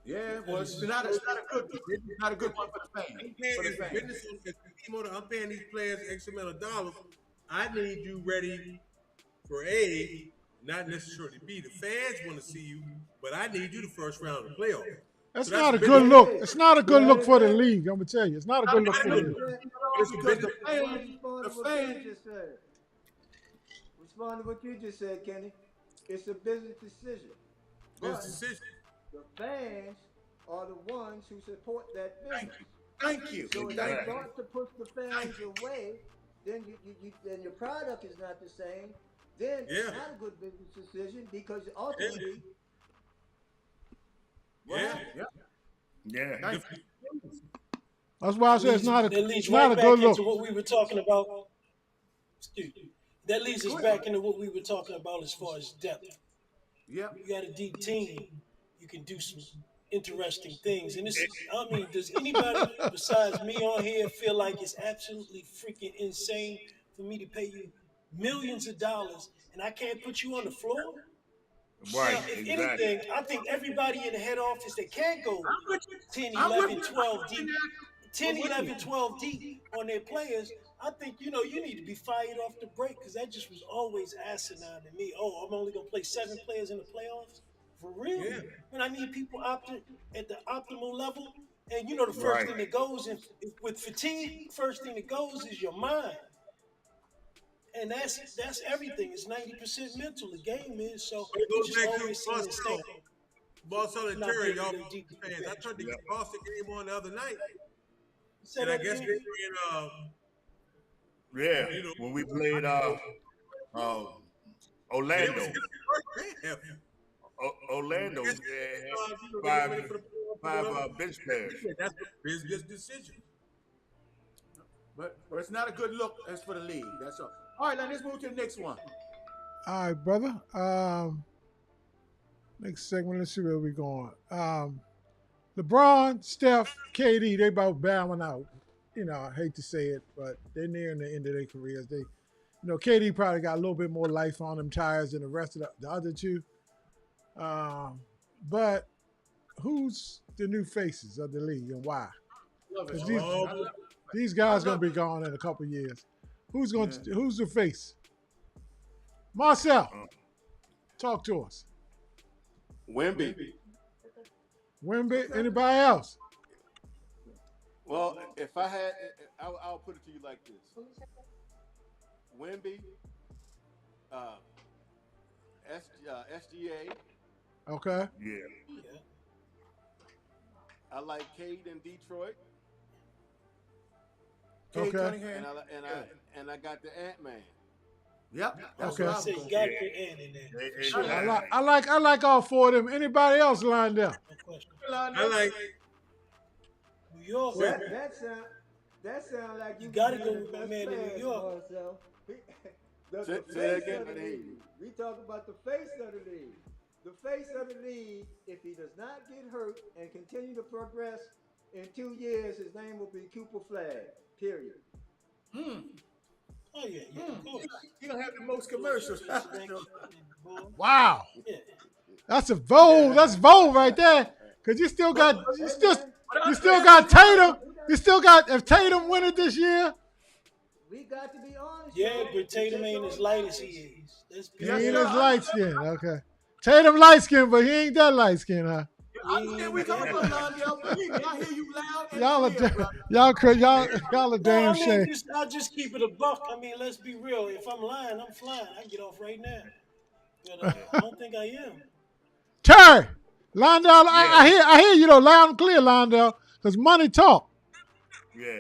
[SPEAKER 4] Yeah, well, it's not a good one. It's not a good one for the fans.
[SPEAKER 5] I'm paying these players X amount of dollars. I need you ready for A, not necessarily B. The fans want to see you, but I need you the first round of the playoff.
[SPEAKER 3] That's
[SPEAKER 5] So
[SPEAKER 3] not a
[SPEAKER 5] that's
[SPEAKER 3] good
[SPEAKER 5] business.
[SPEAKER 3] look. It's not a good look for the league. I'm gonna tell you, it's not a good look for the league.
[SPEAKER 4] Because the fans,
[SPEAKER 8] Respond to what you just said, Kenny. It's a business decision.
[SPEAKER 5] Business
[SPEAKER 8] But
[SPEAKER 5] decision.
[SPEAKER 8] the fans are the ones who support that business.
[SPEAKER 4] Thank you.
[SPEAKER 8] So if you
[SPEAKER 10] Exactly.
[SPEAKER 8] start to push the fans away, then then your product is not the same. Then
[SPEAKER 5] Yeah.
[SPEAKER 8] it's not a good business decision because ultimately,
[SPEAKER 5] Yeah.
[SPEAKER 10] Yeah.
[SPEAKER 3] That's why I said it's not
[SPEAKER 6] That
[SPEAKER 3] a
[SPEAKER 6] leads
[SPEAKER 3] it's not
[SPEAKER 6] right
[SPEAKER 3] a
[SPEAKER 6] back
[SPEAKER 3] good
[SPEAKER 6] into
[SPEAKER 3] look.
[SPEAKER 6] what we were talking about. Excuse me. That leads us back into what we were talking about as far as depth.
[SPEAKER 4] Yep.
[SPEAKER 6] You got a deep team, you can do some interesting things. And this, I mean, does anybody besides me on here feel like it's absolutely freaking insane for me to pay you millions of dollars and I can't put you on the floor?
[SPEAKER 10] Right.
[SPEAKER 6] Now, if
[SPEAKER 10] Exactly.
[SPEAKER 6] anything, I think everybody in the head office that can go 10,
[SPEAKER 4] I'm
[SPEAKER 6] 11,
[SPEAKER 4] with you.
[SPEAKER 6] 12 deep, 10,
[SPEAKER 4] I'm with
[SPEAKER 6] 11,
[SPEAKER 4] you.
[SPEAKER 6] 12 deep on their players, I think, you need to be fired off the break because that just was always asinine to me. Oh, I'm only going to play 7 players in the playoffs? For real?
[SPEAKER 5] Yeah.
[SPEAKER 6] When I need people at the optimal level, and the first
[SPEAKER 10] Right.
[SPEAKER 6] thing that goes with fatigue, first thing that goes is your mind. And that's everything. It's 90% mental. The game is so.
[SPEAKER 5] But it
[SPEAKER 6] We
[SPEAKER 5] goes
[SPEAKER 6] just
[SPEAKER 5] back to
[SPEAKER 6] always seem to stay.
[SPEAKER 5] Boston and
[SPEAKER 6] Not
[SPEAKER 5] Terry,
[SPEAKER 6] getting
[SPEAKER 5] y'all
[SPEAKER 6] them deep.
[SPEAKER 5] fans. I turned the Boston game on the other night,
[SPEAKER 6] Say
[SPEAKER 5] and I
[SPEAKER 6] that
[SPEAKER 5] guess they
[SPEAKER 6] again?
[SPEAKER 5] were in
[SPEAKER 10] Yeah.
[SPEAKER 5] You know.
[SPEAKER 10] When we played Orlando. Orlando had five bench players.
[SPEAKER 5] That's a business decision.
[SPEAKER 4] But it's not a good look as for the league. That's all. All right, let's move to the next one.
[SPEAKER 3] All right, brother. Next segment. Let's see where we're going. LeBron, Steph, KD, they both bowing out. I hate to say it, but they're nearing the end of their careers. KD probably got a little bit more life on them tires than the rest of the other two. But who's the new faces of the league and why? Because these guys gonna be gone in a couple years. Who's the face? Marcel, talk to us.
[SPEAKER 9] Wemby.
[SPEAKER 3] Wemby. Anybody else?
[SPEAKER 9] Well, if I had, I'll put it to you like this: Wemby, SGA.
[SPEAKER 3] Okay.
[SPEAKER 10] Yeah.
[SPEAKER 9] I like Cade in Detroit.
[SPEAKER 4] Cade
[SPEAKER 3] Okay.
[SPEAKER 4] Cunningham.
[SPEAKER 9] And I got the Ant-Man.
[SPEAKER 4] Yep. That's
[SPEAKER 3] Okay.
[SPEAKER 4] what I
[SPEAKER 6] Say
[SPEAKER 4] was
[SPEAKER 6] you
[SPEAKER 4] going
[SPEAKER 6] got to put Ant in there. For
[SPEAKER 10] Hey,
[SPEAKER 6] sure.
[SPEAKER 3] I like all four of them. Anybody else lined up?
[SPEAKER 6] No question.
[SPEAKER 10] I like.
[SPEAKER 6] New York.
[SPEAKER 8] That sound like
[SPEAKER 6] You gotta
[SPEAKER 8] be
[SPEAKER 6] go
[SPEAKER 8] the
[SPEAKER 6] with my
[SPEAKER 8] best
[SPEAKER 6] man in New
[SPEAKER 8] players,
[SPEAKER 6] York.
[SPEAKER 8] Marcel. The
[SPEAKER 9] Say
[SPEAKER 8] face
[SPEAKER 9] that again,
[SPEAKER 8] of the
[SPEAKER 9] I didn't hear
[SPEAKER 8] league.
[SPEAKER 9] you.
[SPEAKER 8] We talk about the face of the league. The face of the league, if he does not get hurt and continue to progress, in 2 years his name will be Cooper Flag. Period.
[SPEAKER 6] Oh yeah, of course.
[SPEAKER 4] He don't have the most commercials.
[SPEAKER 3] Wow.
[SPEAKER 6] Yeah.
[SPEAKER 3] That's a vote. That's vote right there. Cause you still got Tatum. You still got if Tatum win it this year.
[SPEAKER 8] We got to be honest.
[SPEAKER 6] Yeah,
[SPEAKER 8] y'all.
[SPEAKER 6] but Tatum ain't as light as he is. Let's be
[SPEAKER 3] He
[SPEAKER 6] real.
[SPEAKER 3] ain't as light skinned. Okay. Tatum light skinned, but he ain't that light skinned, huh?
[SPEAKER 4] I understand we coming from Londale. Believe me, I hear you loud and
[SPEAKER 3] Y'all
[SPEAKER 4] clear,
[SPEAKER 3] are
[SPEAKER 4] brother.
[SPEAKER 3] y'all are
[SPEAKER 6] No,
[SPEAKER 3] damn
[SPEAKER 6] I mean,
[SPEAKER 3] shame.
[SPEAKER 6] I'll just keep it a buck. I mean, let's be real. If I'm lying, I'm flying. I can get off right now. But I don't think I am.
[SPEAKER 3] Terry, Londell, I hear you though, loud and clear, Londell, because money talk.
[SPEAKER 10] Yeah.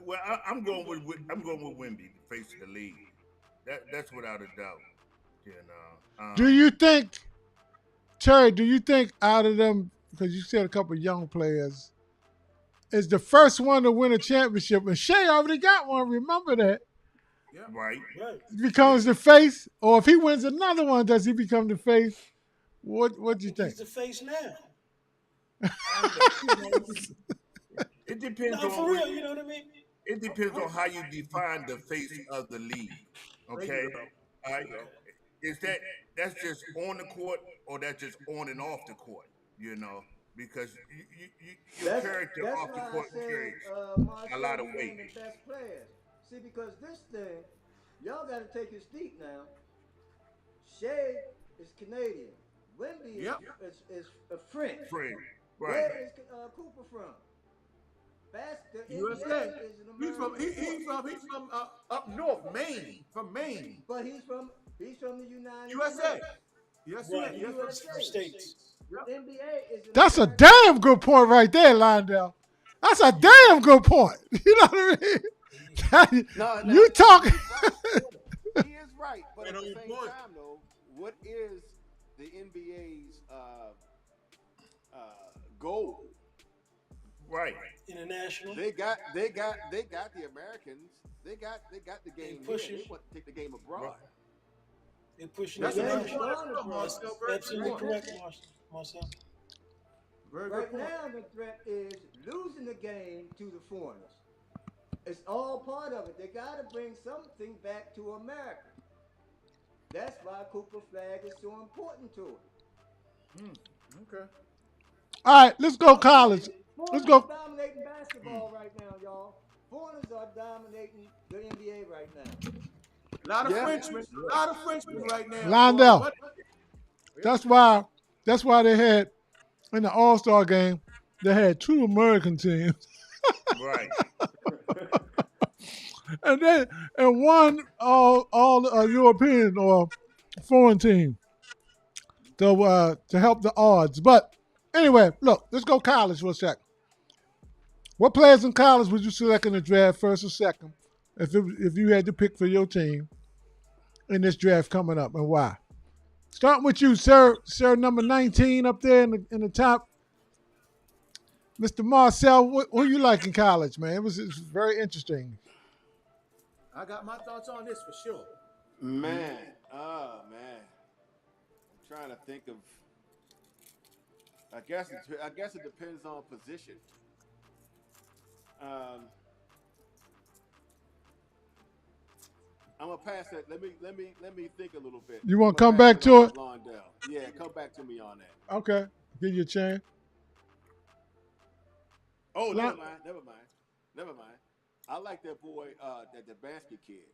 [SPEAKER 10] Well, I'm going with Wemby, the face of the league. That's without a doubt.
[SPEAKER 3] Do you think, Terry? Do you think out of them, because you said a couple of young players, is the first one to win a championship, and Shea already got one. Remember that.
[SPEAKER 10] Right.
[SPEAKER 3] Becomes the face, or if he wins another one, does he become the face? What do you think?
[SPEAKER 6] He's the face now.
[SPEAKER 10] It depends
[SPEAKER 6] No,
[SPEAKER 10] on
[SPEAKER 6] for real. You know what I mean?
[SPEAKER 10] It depends on how you define the face of the league. Okay. All right. Is that's just on the court or that's just on and off the court? Because your character
[SPEAKER 8] That's
[SPEAKER 10] off the
[SPEAKER 8] why
[SPEAKER 10] court
[SPEAKER 8] I said,
[SPEAKER 10] carries
[SPEAKER 8] Marcel,
[SPEAKER 10] a lot of
[SPEAKER 8] we
[SPEAKER 10] weight.
[SPEAKER 8] getting the best players. See, because this thing, y'all got to take it steep now. Shea is Canadian. Wemby is a French.
[SPEAKER 10] Right.
[SPEAKER 8] Where is Cooper from? The
[SPEAKER 4] USA.
[SPEAKER 8] NBA is an
[SPEAKER 4] He's
[SPEAKER 8] American
[SPEAKER 4] from up north, Maine. From Maine.
[SPEAKER 8] But he's from the United
[SPEAKER 4] USA.
[SPEAKER 8] States.
[SPEAKER 4] Yes,
[SPEAKER 6] Right.
[SPEAKER 4] yes,
[SPEAKER 6] From States.
[SPEAKER 8] NBA is an
[SPEAKER 3] That's a
[SPEAKER 8] American.
[SPEAKER 3] damn good point right there, Londell. That's a damn good point. You know what I mean?
[SPEAKER 9] No,
[SPEAKER 3] You talking?
[SPEAKER 9] He is right, but at the same time, though, what is the NBA's goal?
[SPEAKER 10] Right.
[SPEAKER 6] International.
[SPEAKER 9] They got the Americans. They got the game here. They want to take the game abroad.
[SPEAKER 6] They're pushing
[SPEAKER 4] That's
[SPEAKER 6] it
[SPEAKER 4] a
[SPEAKER 6] down.
[SPEAKER 4] good point, Marcel. Very
[SPEAKER 6] Absolutely
[SPEAKER 4] good.
[SPEAKER 6] correct, Marcel.
[SPEAKER 4] Very
[SPEAKER 8] Right
[SPEAKER 4] good point.
[SPEAKER 8] now, the threat is losing the game to the foreigners. It's all part of it. They got to bring something back to America. That's why Cooper Flag is so important to it.
[SPEAKER 4] Okay.
[SPEAKER 3] All right, let's go college. Let's
[SPEAKER 8] Foreigners
[SPEAKER 3] go.
[SPEAKER 8] are dominating basketball right now, y'all. Foreigners are dominating the NBA right now.
[SPEAKER 4] A lot of Frenchmen. A lot of Frenchmen right now.
[SPEAKER 3] Londell.
[SPEAKER 4] Boy,
[SPEAKER 3] That's why they had in the All-Star game, they had two American teams.
[SPEAKER 10] Right.
[SPEAKER 3] and one all European or foreign team to help the odds. But anyway, look, let's go college for a second. What players in college would you select in the draft, first or second, if you had to pick for your team in this draft coming up, and why? Starting with you, sir number 19 up there in the top. Mr. Marcel, who you like in college, man? It was very interesting.
[SPEAKER 4] I got my thoughts on this for sure.
[SPEAKER 9] Man, I'm trying to think of I guess it depends on position. Um, I'm gonna pass that. Let me think a little bit.
[SPEAKER 3] You
[SPEAKER 9] I'm
[SPEAKER 3] want to
[SPEAKER 9] gonna
[SPEAKER 3] come
[SPEAKER 9] pass
[SPEAKER 3] back
[SPEAKER 9] it on
[SPEAKER 3] to
[SPEAKER 9] to
[SPEAKER 3] it?
[SPEAKER 9] Londell. Yeah, come back to me on that.
[SPEAKER 3] Okay. Give you a chance.
[SPEAKER 9] Oh,
[SPEAKER 3] Lon-
[SPEAKER 9] never mind. I like that boy, that the basket kid,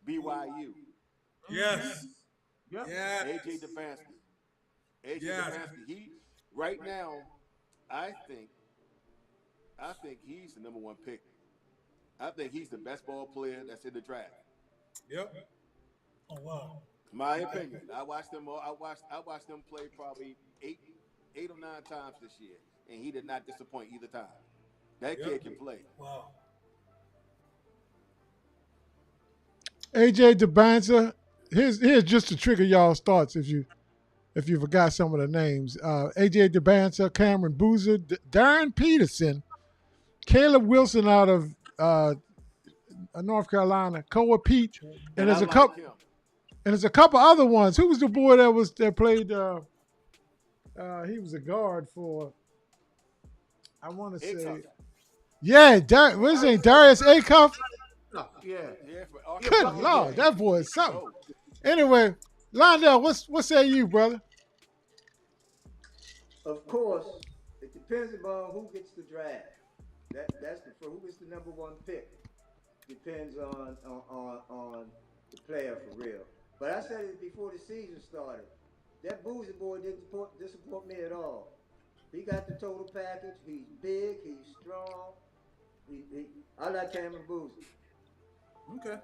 [SPEAKER 9] BYU,
[SPEAKER 5] Yes.
[SPEAKER 4] Yeah.
[SPEAKER 5] Yes.
[SPEAKER 9] AJ Debansky. AJ
[SPEAKER 5] Yes.
[SPEAKER 9] Debansky. He right now, I think, I think he's the number one pick. I think he's the best ball player that's in the draft.
[SPEAKER 5] Yep.
[SPEAKER 6] Oh wow.
[SPEAKER 9] My opinion. I watched them. I watched them play probably eight or nine times this year, and he did not disappoint either time. That kid can play.
[SPEAKER 6] Wow.
[SPEAKER 3] AJ DeBanza. Here's just to trigger y'all's thoughts if you forgot some of the names. AJ DeBanza, Cameron Boozer, Darren Peterson, Caleb Wilson out of North Carolina, Koa Pete, and there's a couple.
[SPEAKER 9] Him.
[SPEAKER 3] And there's a couple other ones. Who was the boy that played? He was a guard for. I want to say.
[SPEAKER 9] Acuff.
[SPEAKER 3] Yeah, what's his name? Darius Acuff.
[SPEAKER 4] Yeah.
[SPEAKER 3] Good Lord, that boy is something. Anyway, Londell, what say you, brother?
[SPEAKER 8] Of course, it depends upon who gets the draft. That's for who gets the number one pick. Depends on the player for real. But I said it before the season started. That Boozy boy didn't disappoint me at all. He got the total package. He's big. He's strong. I like Cameron Boozy.
[SPEAKER 4] Okay.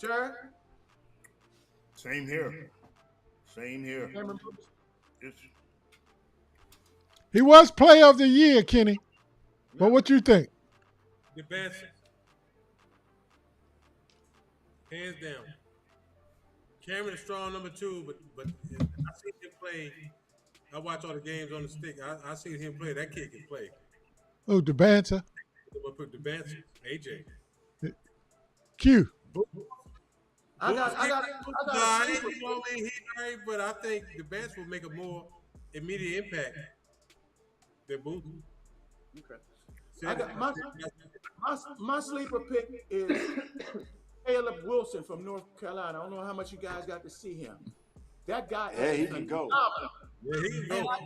[SPEAKER 4] Jared?
[SPEAKER 10] Same here. Same here.
[SPEAKER 4] Cameron Boozy.
[SPEAKER 10] It's,
[SPEAKER 3] He was Player of the Year, Kenny. But what you think?
[SPEAKER 5] The best. Hands down. Cameron is strong number 2, but I seen him play. I watch all the games on the stick. I seen him play. That kid can play.
[SPEAKER 3] Oh, DeBanza.
[SPEAKER 5] The bench, AJ.
[SPEAKER 3] Q.
[SPEAKER 4] I got
[SPEAKER 5] You know what I mean? He's great, but I think the bench will make a more immediate impact than Booth.
[SPEAKER 4] Okay. I got my sleeper pick is Caleb Wilson from North Carolina. I don't know how much you guys got to see him. That guy is
[SPEAKER 9] he can go.
[SPEAKER 5] Yeah, he can go.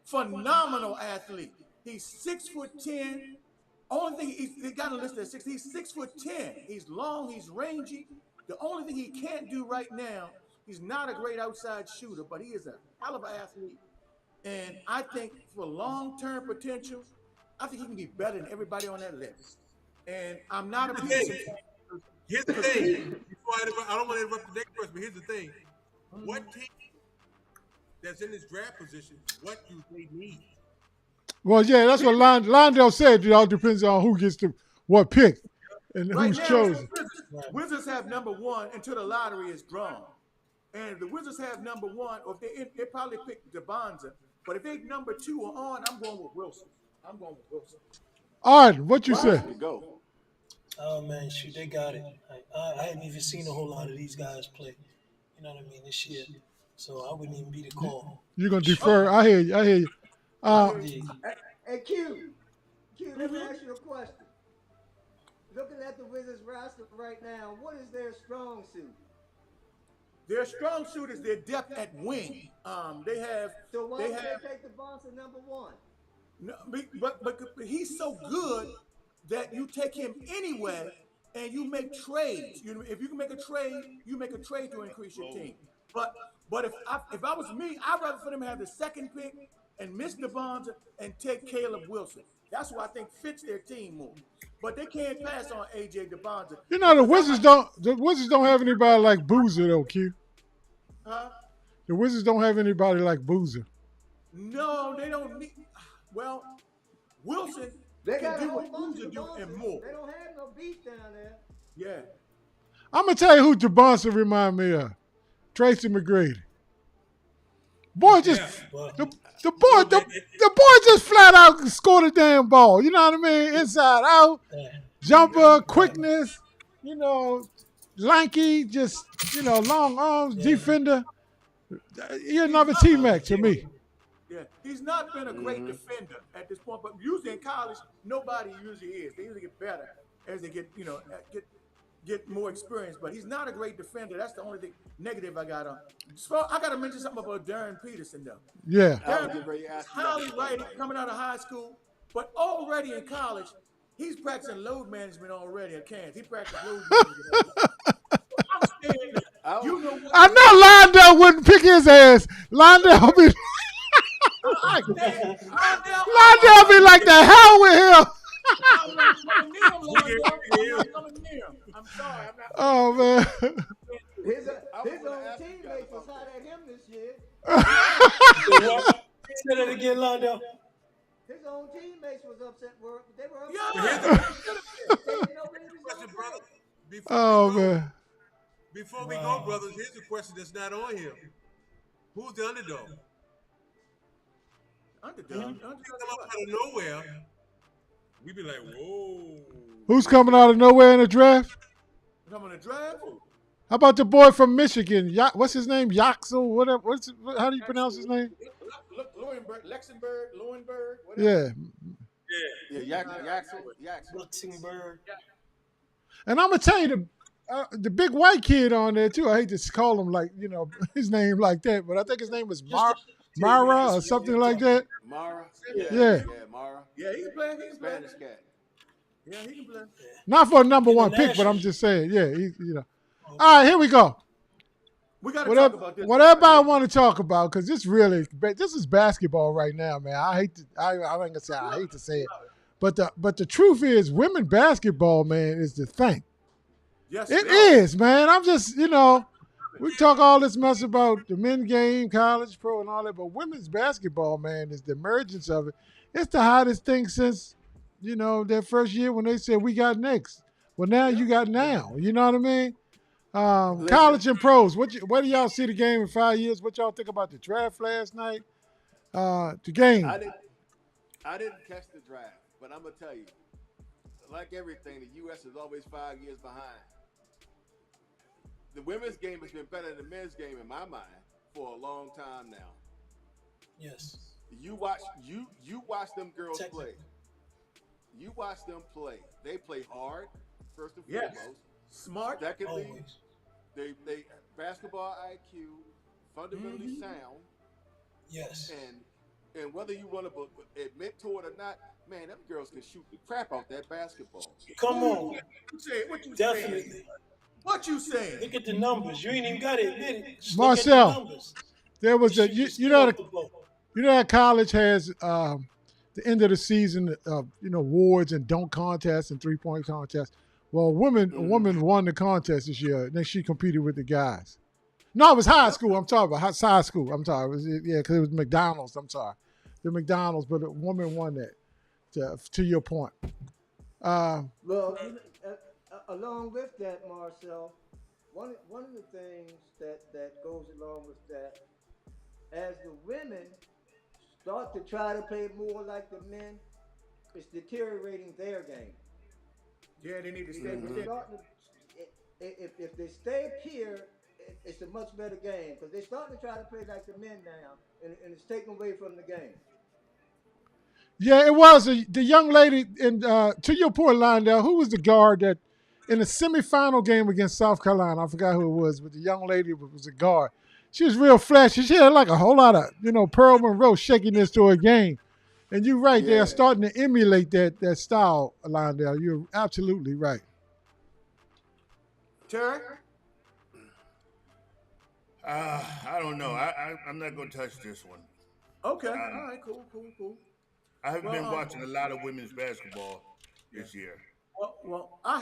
[SPEAKER 4] Phenomenal athlete. He's 6'10". Only thing they got him listed at 6. He's 6'10". He's long. He's rangy. The only thing he can't do right now, he's not a great outside shooter, but he is a hell of an athlete. And I think for long-term potential, I think he can be better than everybody on that list. And I'm not a piece of.
[SPEAKER 5] Here's the thing. I don't want to interrupt the next person, but here's the thing. What team that's in this draft position, what do they need?
[SPEAKER 3] Well, yeah, that's what Londell said. It all depends on who gets what pick and who's chosen.
[SPEAKER 4] Wizards have number 1 until the lottery is drawn. And if the Wizards have number 1, or if they probably pick DeBanza. But if they number 2 or on, I'm going with Wilson.
[SPEAKER 3] All right, what you say?
[SPEAKER 9] Go.
[SPEAKER 6] Oh man, shoot, they got it. I hadn't even seen a whole lot of these guys play. You know what I mean? This year, so I wouldn't even be the call.
[SPEAKER 3] You're gonna defer. I hear you.
[SPEAKER 8] Hey, Q, let me ask you a question. Looking at the Wizards roster right now, what is their strong suit?
[SPEAKER 4] Their strong suit is their depth at wing. They have.
[SPEAKER 8] So why would they take the Bonds at number 1?
[SPEAKER 4] No, but he's so good that you take him anyway, and you make trades. If you can make a trade, you make a trade to increase your team. But if I was me, I'd rather for them to have the second pick and miss the Bonds and take Caleb Wilson. That's who I think fits their team more. But they can't pass on AJ DeBonza.
[SPEAKER 3] You know the Wizards don't have anybody like Boozer though, Q.
[SPEAKER 4] Huh?
[SPEAKER 3] The Wizards don't have anybody like Boozer.
[SPEAKER 4] No, they don't need. Well, Wilson can do what Boozer do and more.
[SPEAKER 8] They don't have no beat down there.
[SPEAKER 4] Yeah.
[SPEAKER 3] I'm gonna tell you who DeBonza remind me of. Tracy McGrady. Boy, just the boy just flat out scored a damn ball. You know what I mean? Inside out, jumper, quickness. You know, lanky, just long arms, defender. You're another T-Mac to me.
[SPEAKER 4] Yeah, he's not been a great
[SPEAKER 9] Mm-hmm.
[SPEAKER 4] defender at this point, but usually in college, nobody usually is. They usually get better as they get, get more experience. But he's not a great defender. That's the only thing negative I got on. So I got to mention something about Darren Peterson though.
[SPEAKER 3] Yeah.
[SPEAKER 9] I was
[SPEAKER 4] Darren
[SPEAKER 9] getting ready to
[SPEAKER 4] Peterson is
[SPEAKER 9] ask you that
[SPEAKER 4] highly
[SPEAKER 9] before,
[SPEAKER 4] rated
[SPEAKER 9] Mike.
[SPEAKER 4] coming out of high school, but already in college, he's practicing load management already at Kansas. He practiced load management already. I'm saying that
[SPEAKER 9] I was,
[SPEAKER 4] you know what?
[SPEAKER 3] I know Londell wouldn't pick his ass. Londell be
[SPEAKER 4] I understand.
[SPEAKER 3] Londell be like the hell with him.
[SPEAKER 4] I'm not coming near him, Londell. I'm not coming near him. I'm sorry. I'm not.
[SPEAKER 3] Oh man.
[SPEAKER 8] His
[SPEAKER 9] I was
[SPEAKER 8] own
[SPEAKER 9] gonna ask you guys
[SPEAKER 8] teammates was
[SPEAKER 9] about
[SPEAKER 8] hot
[SPEAKER 9] that.
[SPEAKER 8] at him this year.
[SPEAKER 6] Say that again, Londo.
[SPEAKER 8] His own teammates was upset. They were upset.
[SPEAKER 4] Yeah.
[SPEAKER 8] They didn't know when he was
[SPEAKER 5] Question,
[SPEAKER 8] gonna
[SPEAKER 5] brother.
[SPEAKER 8] play.
[SPEAKER 3] Oh man.
[SPEAKER 5] Before we go, brothers, here's a question that's not on here. Who's the underdog?
[SPEAKER 4] Underdog.
[SPEAKER 5] He come up out of nowhere. We be like, whoa.
[SPEAKER 3] Who's coming out of nowhere in the draft?
[SPEAKER 4] Coming to draft?
[SPEAKER 3] How about the boy from Michigan? What's his name? Yaxel? Whatever. How do you pronounce his name?
[SPEAKER 4] Leuenberg, whatever.
[SPEAKER 3] Yeah.
[SPEAKER 9] Yeah, Yaxel.
[SPEAKER 6] Luxembourg.
[SPEAKER 3] And I'm gonna tell you the big white kid on there too. I hate to call him like his name like that, but I think his name was Mara or something like that.
[SPEAKER 9] Mara.
[SPEAKER 3] Yeah.
[SPEAKER 9] Mara.
[SPEAKER 4] Yeah, he can play. He can play.
[SPEAKER 9] Spanish cat.
[SPEAKER 4] Yeah, he can play.
[SPEAKER 3] Not for a number one pick, but I'm just saying. Yeah. All right, here we go.
[SPEAKER 4] We got to talk about this.
[SPEAKER 3] What everybody want to talk about, because this is basketball right now, man. I ain't gonna say I hate to say it, but the truth is, women basketball, man, is the thing.
[SPEAKER 4] Yes,
[SPEAKER 3] it is, man. I'm just, we talk all this mess about the men's game, college, pro, and all that, but women's basketball, man, is the emergence of it. It's the hottest thing since, their first year when they said we got next. Well, now you got now. You know what I mean? College and pros. What do y'all see the game in 5 years? What y'all think about the draft last night? The game.
[SPEAKER 9] I didn't catch the draft, but I'm gonna tell you, like everything, the U.S. is always 5 years behind. The women's game has been better than the men's game in my mind for a long time now.
[SPEAKER 6] Yes.
[SPEAKER 9] You watch them girls play. You watch them play. They play hard, first and foremost.
[SPEAKER 4] Smart.
[SPEAKER 9] Secondly,
[SPEAKER 6] Always.
[SPEAKER 9] they basketball IQ, fundamentally sound.
[SPEAKER 6] Yes.
[SPEAKER 9] And whether you want to admit to it or not, man, them girls can shoot the crap out that basketball.
[SPEAKER 6] Come on.
[SPEAKER 4] What you
[SPEAKER 6] Definitely.
[SPEAKER 4] saying? What you saying?
[SPEAKER 6] Look at the numbers. You ain't even got to admit it. Just
[SPEAKER 3] Marcel,
[SPEAKER 6] look at the numbers.
[SPEAKER 3] there was a you know that college has the end of the season awards and dunk contests and 3-point contests. Well, a woman won the contest this year, and then she competed with the guys. No, it was high school. I'm talking about high school. I'm sorry. Because it was McDonald's. I'm sorry, the McDonald's, but a woman won that. To your point.
[SPEAKER 8] Well, along with that, Marcel, one of the things that goes along with that, as the women start to try to play more like the men, it's deteriorating their game.
[SPEAKER 4] Yeah, they need to stay
[SPEAKER 8] They're
[SPEAKER 4] within.
[SPEAKER 8] starting to, if they stay up here, it's a much better game because they're starting to try to play like the men now, and it's taken away from the game.
[SPEAKER 3] Yeah, it was the young lady. And to your point, Lindell, who was the guard that in the semifinal game against South Carolina? I forgot who it was, but the young lady was a guard. She was real flashy. She had like a whole lot of Pearl Monroe shakiness to her game. And you're right, they're starting to emulate that style, Lindell. You're absolutely right.
[SPEAKER 4] Terry?
[SPEAKER 10] I don't know. I'm not going to touch this one.
[SPEAKER 4] Okay. All right. Cool.
[SPEAKER 10] I have been watching a lot of women's basketball this year.
[SPEAKER 4] Well, I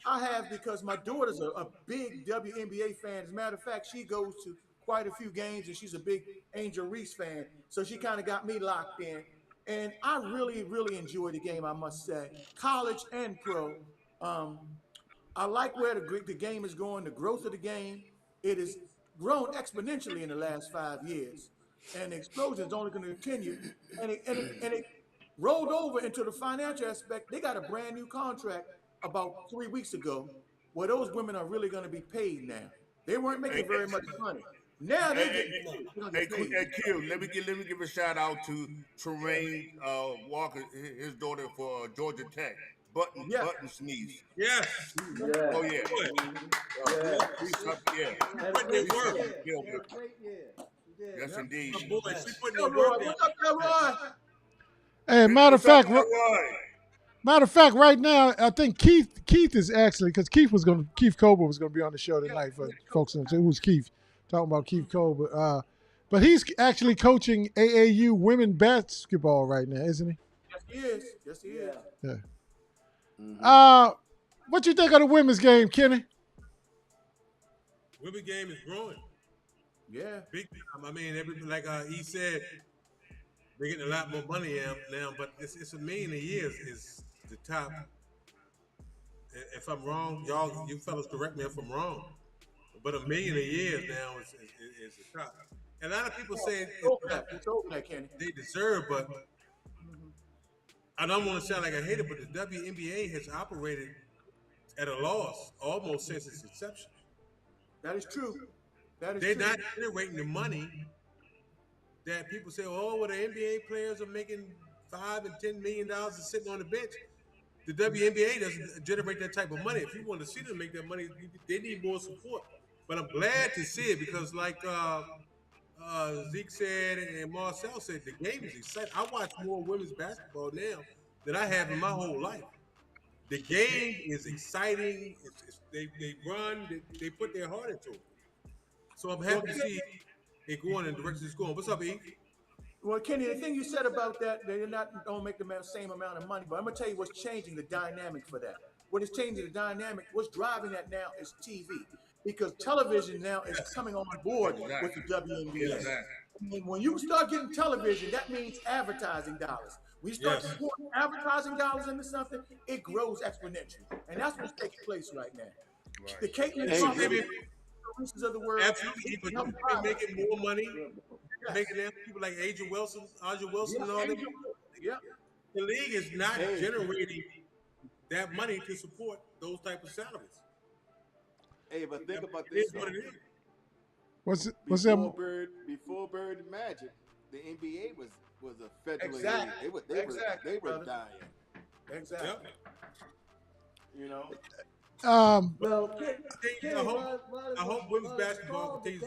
[SPEAKER 4] have because my daughter's a big WNBA fan. As a matter of fact, she goes to quite a few games, and she's a big Angel Reese fan. So she kind of got me locked in. And I really, really enjoy the game, I must say. College and pro. I like where the game is going, the growth of the game. It has grown exponentially in the last 5 years. And the explosion is only going to continue. And it rolled over into the financial aspect. They got a brand new contract about 3 weeks ago where those women are really going to be paid now. They weren't making very much money. Now they
[SPEAKER 10] Hey,
[SPEAKER 4] get paid.
[SPEAKER 10] hey, Q, let me give a shout out to Tremaine Walker, his daughter for Georgia Tech.
[SPEAKER 4] Yeah.
[SPEAKER 10] Button sneeze.
[SPEAKER 5] Yes.
[SPEAKER 9] Yeah.
[SPEAKER 10] Oh yeah.
[SPEAKER 9] Yeah.
[SPEAKER 10] Yeah.
[SPEAKER 8] Had a
[SPEAKER 5] Putting in
[SPEAKER 8] great
[SPEAKER 5] work.
[SPEAKER 8] year.
[SPEAKER 10] Yeah.
[SPEAKER 8] Had a great year. He did.
[SPEAKER 10] Yes, indeed.
[SPEAKER 5] My boy, she putting in
[SPEAKER 4] Elroy,
[SPEAKER 5] work down.
[SPEAKER 4] what's up, Elroy?
[SPEAKER 3] Hey, matter of
[SPEAKER 10] What's up,
[SPEAKER 3] fact,
[SPEAKER 10] Elroy?
[SPEAKER 3] matter of fact, right now I think Keith is actually because Keith Kober was gonna be on the show tonight for folks who who's Keith talking about Keith Kober. But he's actually coaching AAU women basketball right now, isn't he?
[SPEAKER 4] Yes, he is. Yes, he is.
[SPEAKER 3] Yeah.
[SPEAKER 9] Mhm.
[SPEAKER 3] What you think of the women's game, Kenny?
[SPEAKER 5] Women game is growing.
[SPEAKER 4] Yeah.
[SPEAKER 5] Big time. I mean, like he said, they're getting a lot more money now, but it's $1 million a year is the top. If I'm wrong, you fellas correct me if I'm wrong. But $1 million a year now is the top. And a lot of people say
[SPEAKER 4] It's over that, Kenny.
[SPEAKER 5] they deserve, but I don't want to sound like a hater, but the WNBA has operated at a loss almost since its inception.
[SPEAKER 4] That is true. That is
[SPEAKER 5] They're
[SPEAKER 4] true.
[SPEAKER 5] not generating the money that people say, oh, well, the NBA players are making $5 and $10 million and sitting on the bench. The WNBA doesn't generate that type of money. If you want to see them make that money, they need more support. But I'm glad to see it because, like Zeke said and Marcel said, the game is exciting. I watch more women's basketball now than I have in my whole life. The game is exciting. They run. They put their heart into it. So I'm happy to see it going in the direction it's going. What's up, E?
[SPEAKER 4] Well, Kenny, the thing you said about that, they're not don't make the same amount of money. But I'm gonna tell you what's changing the dynamic for that. What is changing the dynamic? What's driving that now is TV, because television now is coming on board with the WNBA.
[SPEAKER 5] Exactly.
[SPEAKER 4] And when you start getting television, that means advertising dollars. When you start
[SPEAKER 5] Yes.
[SPEAKER 4] pouring advertising dollars into something, it grows exponentially, and that's what's taking place right now. The Caitlin
[SPEAKER 5] Hey,
[SPEAKER 4] Thompson,
[SPEAKER 5] maybe-
[SPEAKER 4] the Reese's of the world,
[SPEAKER 5] Absolutely, but they're making more money. Making them people like Aja Wilson, and all them.
[SPEAKER 4] Yeah.
[SPEAKER 5] The league is not generating that money to support those type of salaries.
[SPEAKER 9] Hey, but think about
[SPEAKER 5] It
[SPEAKER 9] this.
[SPEAKER 5] is what it is.
[SPEAKER 3] What's that?
[SPEAKER 9] Before Bird and Magic, the NBA was a federally
[SPEAKER 4] Exactly.
[SPEAKER 9] they were
[SPEAKER 4] brother.
[SPEAKER 9] dying.
[SPEAKER 4] Exactly.
[SPEAKER 5] Yep.
[SPEAKER 9] You know.
[SPEAKER 8] Well,
[SPEAKER 5] I hope women's basketball continues.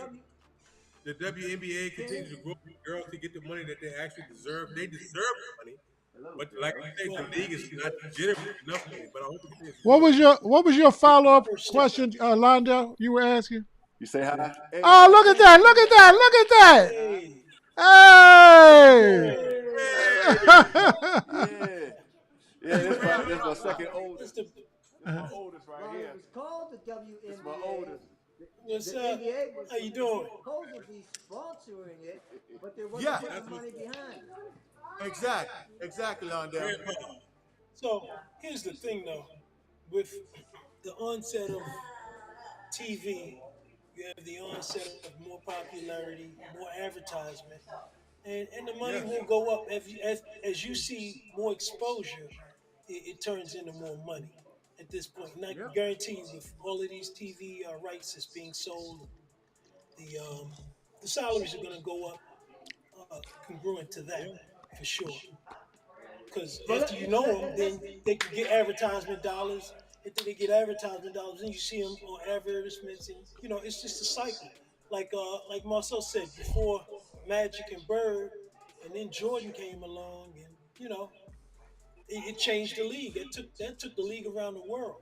[SPEAKER 5] The WNBA continues to grow. Girls to get the money that they actually deserve. They deserve the money. But like I say, the league is not generating enough money. But I hope it continues.
[SPEAKER 3] What was your follow up question, Londell? You were asking.
[SPEAKER 9] You say hi. Hey,
[SPEAKER 3] Oh, look at that! Look at that! Look at that!
[SPEAKER 6] Hey,
[SPEAKER 3] Hey!
[SPEAKER 9] yeah, this my second oldest.
[SPEAKER 6] Mr.
[SPEAKER 9] My oldest right
[SPEAKER 8] Well,
[SPEAKER 9] here.
[SPEAKER 8] it was called the WNBA.
[SPEAKER 9] It's my oldest.
[SPEAKER 6] Yes,
[SPEAKER 8] The
[SPEAKER 6] sir.
[SPEAKER 8] NBA was
[SPEAKER 6] How you doing?
[SPEAKER 8] supposed to be sponsoring it, but there wasn't
[SPEAKER 4] Yeah.
[SPEAKER 8] putting money behind it.
[SPEAKER 4] Exactly, Londell.
[SPEAKER 6] So here's the thing, though. With the onset of TV, you have the onset of more popularity, more advertisement, and the money will go up as you see more exposure. It turns into more money at this point. And I can guarantee you, with all of these TV rights that's being sold, the salaries are going to go up congruent to that for sure. Because after you know them, then they can get advertisement dollars. After they get advertisement dollars, then you see them on advertisements, and it's just a cycle. Like Marcel said before, Magic and Bird, and then Jordan came along, and it changed the league. That took the league around the world.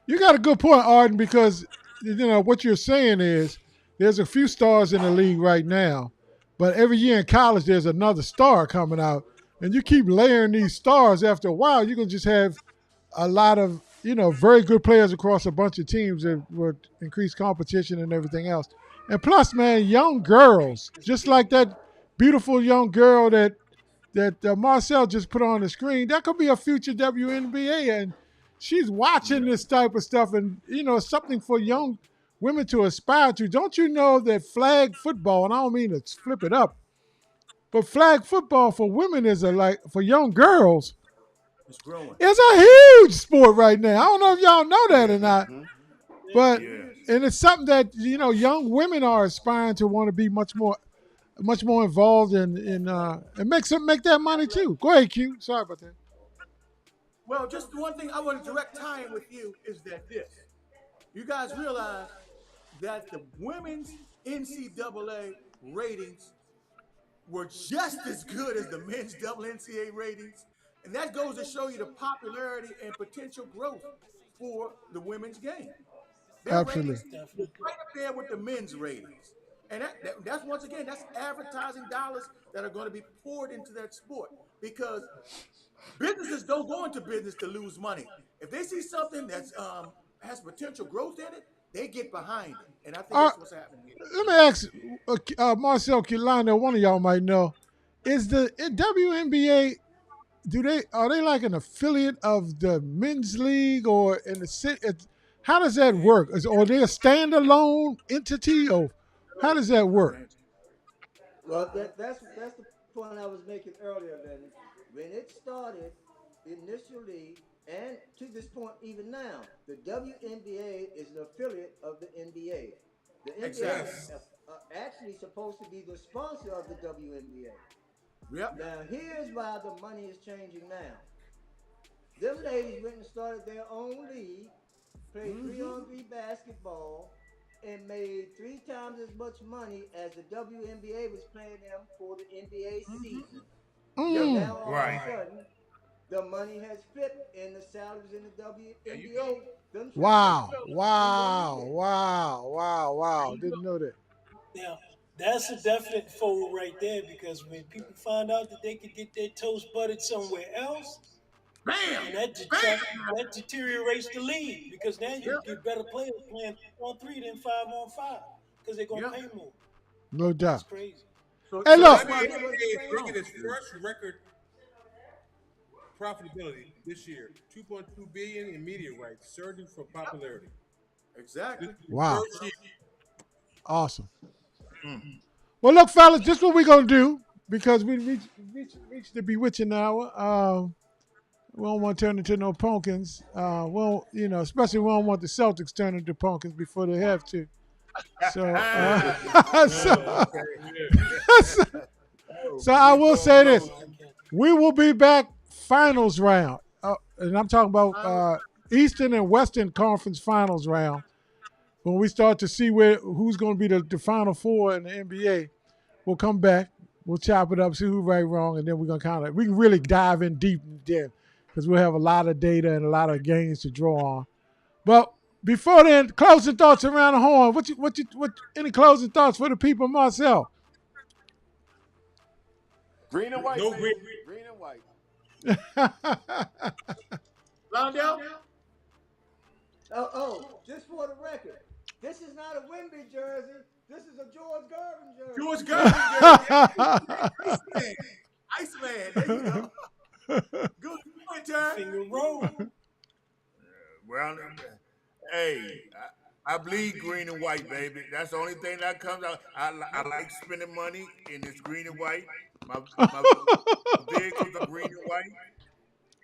[SPEAKER 3] You got a good point, Arden, because what you're saying is there's a few stars in the league right now, but every year in college there's another star coming out, and you keep layering these stars. After a while, you're gonna just have a lot of very good players across a bunch of teams that would increase competition and everything else. And plus, man, young girls, just like that beautiful young girl that Marcel just put on the screen, that could be a future WNBA, and she's watching this type of stuff, and something for young women to aspire to. Don't you know that flag football, and I don't mean to flip it up, but flag football for women is for young girls,
[SPEAKER 4] It's growing.
[SPEAKER 3] it's a huge sport right now. I don't know if y'all know that or not. But
[SPEAKER 10] Yeah.
[SPEAKER 3] and it's something that young women are aspiring to want to be much more involved in and make that money too. Go ahead, Q. Sorry about that.
[SPEAKER 4] Well, just the one thing I want to direct time with you is that this. You guys realize that the women's NCAA ratings were just as good as the men's NCAA ratings. And that goes to show you the popularity and potential growth for the women's game. Their
[SPEAKER 3] Absolutely.
[SPEAKER 4] ratings is right up there with the men's ratings. And that's once again, that's advertising dollars that are going to be poured into that sport because businesses don't go into business to lose money. If they see something that's has potential growth in it, they get behind it. And I think
[SPEAKER 3] Uh,
[SPEAKER 4] that's what's happening here.
[SPEAKER 3] Let me ask Marcel Kilano, one of y'all might know, is the WNBA are they like an affiliate of the men's league or in the city? How does that work? Are they a standalone entity or how does that
[SPEAKER 4] Good
[SPEAKER 3] work?
[SPEAKER 4] answer.
[SPEAKER 8] Well, that's the point I was making earlier, Lenny. When it started initially, and to this point even now, the WNBA is an affiliate of the NBA. The NBA
[SPEAKER 4] Exactly.
[SPEAKER 8] is actually supposed to be the sponsor of the WNBA.
[SPEAKER 4] Yep.
[SPEAKER 8] Now, here's why the money is changing now. Them ladies went and started their own league, played 3-on-3 basketball, and made 3 times as much money as the WNBA was paying them for the NBA season.
[SPEAKER 4] Yep.
[SPEAKER 8] And
[SPEAKER 3] Mm.
[SPEAKER 8] now all of a
[SPEAKER 10] Right.
[SPEAKER 8] sudden, the money has flipped, and the salaries in the
[SPEAKER 4] There you go.
[SPEAKER 8] WNBA done tripled.
[SPEAKER 3] Wow.
[SPEAKER 8] Ain't going
[SPEAKER 3] Wow.
[SPEAKER 8] nowhere.
[SPEAKER 3] Wow. Wow.
[SPEAKER 4] There
[SPEAKER 3] Wow.
[SPEAKER 4] you go.
[SPEAKER 3] Didn't know that.
[SPEAKER 6] Now, that's a definite fold right there because when people find out that they could get their toast buttered somewhere else,
[SPEAKER 4] Bam!
[SPEAKER 6] and that deteriorates the league because now you
[SPEAKER 4] Yep.
[SPEAKER 6] get better players playing 3-on-3 than 5-on-5 because they're gonna
[SPEAKER 4] Yep.
[SPEAKER 6] pay more.
[SPEAKER 3] No
[SPEAKER 6] That's
[SPEAKER 3] doubt.
[SPEAKER 6] crazy.
[SPEAKER 4] So,
[SPEAKER 3] Hey,
[SPEAKER 4] so
[SPEAKER 3] look.
[SPEAKER 4] that's why
[SPEAKER 5] WNBA
[SPEAKER 8] Then what's
[SPEAKER 5] is
[SPEAKER 8] crazy?
[SPEAKER 5] breaking its first record profitability this year. 2.2 billion in media rights, surging for popularity. This
[SPEAKER 4] exactly.
[SPEAKER 5] is the
[SPEAKER 3] Wow.
[SPEAKER 5] first year.
[SPEAKER 3] Awesome. Well, look, fellas, this is what we're going to do because we reached the bewitching hour. We don't want to turn into no pumpkins. Well, especially we don't want the Celtics turn into pumpkins before they have to. So, so,
[SPEAKER 5] Okay.
[SPEAKER 3] so,
[SPEAKER 10] Oh,
[SPEAKER 3] so I
[SPEAKER 10] free
[SPEAKER 3] will
[SPEAKER 10] throw
[SPEAKER 3] say this:
[SPEAKER 10] goes.
[SPEAKER 3] we will be back finals round, and I'm talking about Eastern and Western Conference finals round. When we start to see who's going to be the Final Four in the NBA, we'll come back, we'll chop it up, see who's right, wrong, and then we're gonna we can really dive in deep then because we'll have a lot of data and a lot of games to draw on. But before then, closing thoughts around the horn. What any closing thoughts for the people, Marcel?
[SPEAKER 9] Green and white,
[SPEAKER 5] No
[SPEAKER 9] baby.
[SPEAKER 5] green.
[SPEAKER 9] Green and white.
[SPEAKER 4] Londell?
[SPEAKER 8] Just for the record, this is not a Wimby jersey. This is a George Gervin jersey.
[SPEAKER 4] George Gervin. Iceman. Iceman. There you go. Good point, Terry.
[SPEAKER 6] Finger roll.
[SPEAKER 10] Well, hey, I bleed green and white, baby. That's the only thing that comes out. I like spending money in this green and white. My vehicles are green and white.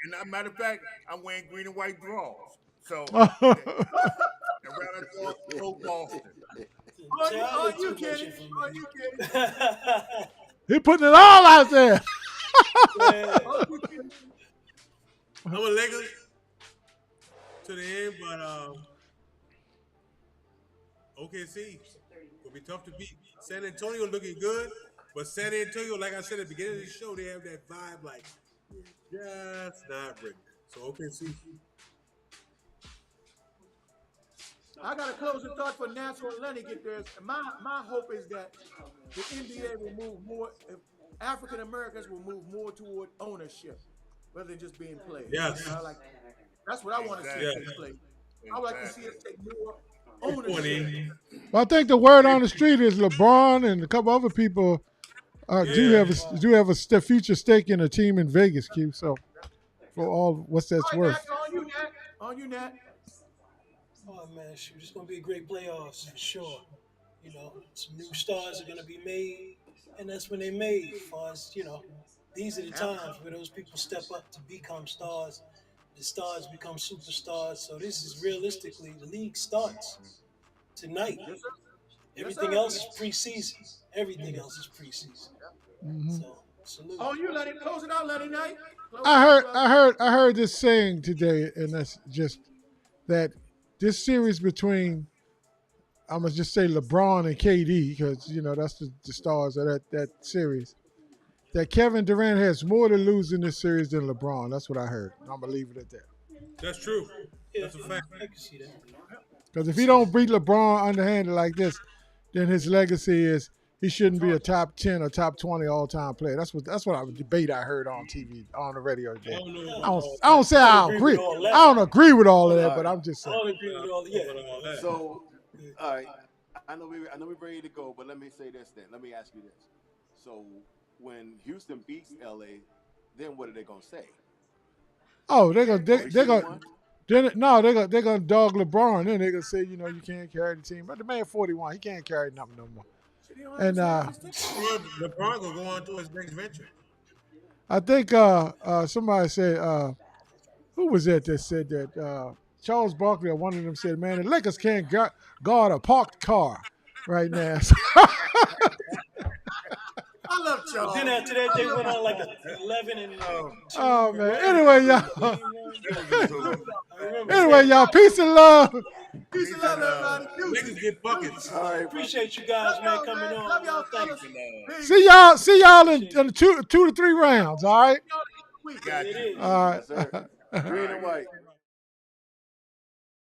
[SPEAKER 10] And as a matter of fact, I'm wearing green and white drawers. So, around the drawers, go Boston.
[SPEAKER 4] Are
[SPEAKER 6] Entirely
[SPEAKER 4] you
[SPEAKER 6] too much
[SPEAKER 4] kidding? Are you kidding?
[SPEAKER 6] information.
[SPEAKER 3] He putting it all out there.
[SPEAKER 6] Yeah.
[SPEAKER 4] Are you kidding?
[SPEAKER 5] I'm a Lakers to the end, but OKC will be tough to beat. San Antonio looking good, but San Antonio, like I said at the beginning of the show, they have that vibe like just not ready. So OKC.
[SPEAKER 4] I got a closing thought for Nassau and Lenny get there. My hope is that the NBA will move more, African Americans will move more toward ownership rather than just being players.
[SPEAKER 5] Yes.
[SPEAKER 4] That's what I want to see
[SPEAKER 5] Exactly.
[SPEAKER 4] take place. I would like to see us take more ownership.
[SPEAKER 5] 20.
[SPEAKER 3] Well, I think the word on the street is LeBron and a couple other people do have a future stake in a team in Vegas, Q. So for all what's that's
[SPEAKER 4] All right,
[SPEAKER 3] worth.
[SPEAKER 4] Nat, on you, Nat. On you, Nat.
[SPEAKER 6] Oh man, shoot, it's gonna be a great playoffs for sure. You know, some new stars are gonna be made, and that's when they made. As far as these are the times where those people step up to become stars the stars become superstars. So this is realistically the league starts tonight.
[SPEAKER 4] Yes, sir. Yes,
[SPEAKER 6] Everything
[SPEAKER 4] sir.
[SPEAKER 6] else is preseason. Everything else is preseason.
[SPEAKER 3] Mhm.
[SPEAKER 6] So salute.
[SPEAKER 4] Oh, you let him close it out, Lenny Knight. Close it
[SPEAKER 3] I
[SPEAKER 4] out,
[SPEAKER 3] heard,
[SPEAKER 4] brother.
[SPEAKER 3] I heard this saying today, and that's just that this series between, I'm gonna just say LeBron and KD, because you know that's the stars of that series. That Kevin Durant has more to lose in this series than LeBron. That's what I heard. I'm gonna leave it at that.
[SPEAKER 5] That's true.
[SPEAKER 6] Yeah,
[SPEAKER 5] That's a fact.
[SPEAKER 6] I can see that.
[SPEAKER 3] Because if he don't beat LeBron underhanded like this, then his legacy is he shouldn't be a top 10 or top 20 all time player. That's what a debate I heard on TV on the radio
[SPEAKER 5] I
[SPEAKER 3] today.
[SPEAKER 5] don't know
[SPEAKER 3] I
[SPEAKER 5] about
[SPEAKER 3] don't,
[SPEAKER 5] all
[SPEAKER 3] I don't say I
[SPEAKER 6] agree
[SPEAKER 3] agree.
[SPEAKER 6] with all that.
[SPEAKER 3] I don't agree with all of that, but I'm just
[SPEAKER 6] I
[SPEAKER 3] saying.
[SPEAKER 6] don't agree with all. Yeah.
[SPEAKER 5] all that.
[SPEAKER 9] So, all right, I know we're ready to go, but let me say this then. Let me ask you this. So, when Houston beats LA, then what are they gonna say?
[SPEAKER 3] Oh, they're gonna
[SPEAKER 9] They
[SPEAKER 3] they're
[SPEAKER 9] should've
[SPEAKER 3] gonna
[SPEAKER 9] won?
[SPEAKER 3] they're gonna dog LeBron. Then they're gonna say, you know, you can't carry the team. But the man 41, he can't carry nothing no more. And
[SPEAKER 5] LeBron gonna go on to his next venture.
[SPEAKER 3] I think somebody said who was that said that Charles Barkley or one of them said, man, the Lakers can't guard a parked car right now.
[SPEAKER 4] I love Charles.
[SPEAKER 6] Then after that, they went on like a 11 and 2.
[SPEAKER 3] Oh man.
[SPEAKER 6] right?
[SPEAKER 3] Anyway, y'all.
[SPEAKER 6] I remember
[SPEAKER 3] Anyway,
[SPEAKER 6] saying,
[SPEAKER 3] y'all. Peace and love.
[SPEAKER 4] Peace and love, everybody.
[SPEAKER 5] Niggas get buckets.
[SPEAKER 9] All right,
[SPEAKER 6] appreciate you guys, man, coming on.
[SPEAKER 4] Love y'all,
[SPEAKER 6] Thank
[SPEAKER 4] fellas.
[SPEAKER 6] you.
[SPEAKER 4] Peace.
[SPEAKER 3] See y'all in two to three rounds. All right.
[SPEAKER 4] Week.
[SPEAKER 5] Got
[SPEAKER 6] It
[SPEAKER 5] you.
[SPEAKER 6] is.
[SPEAKER 3] All right.
[SPEAKER 9] yes, sir. Green and white.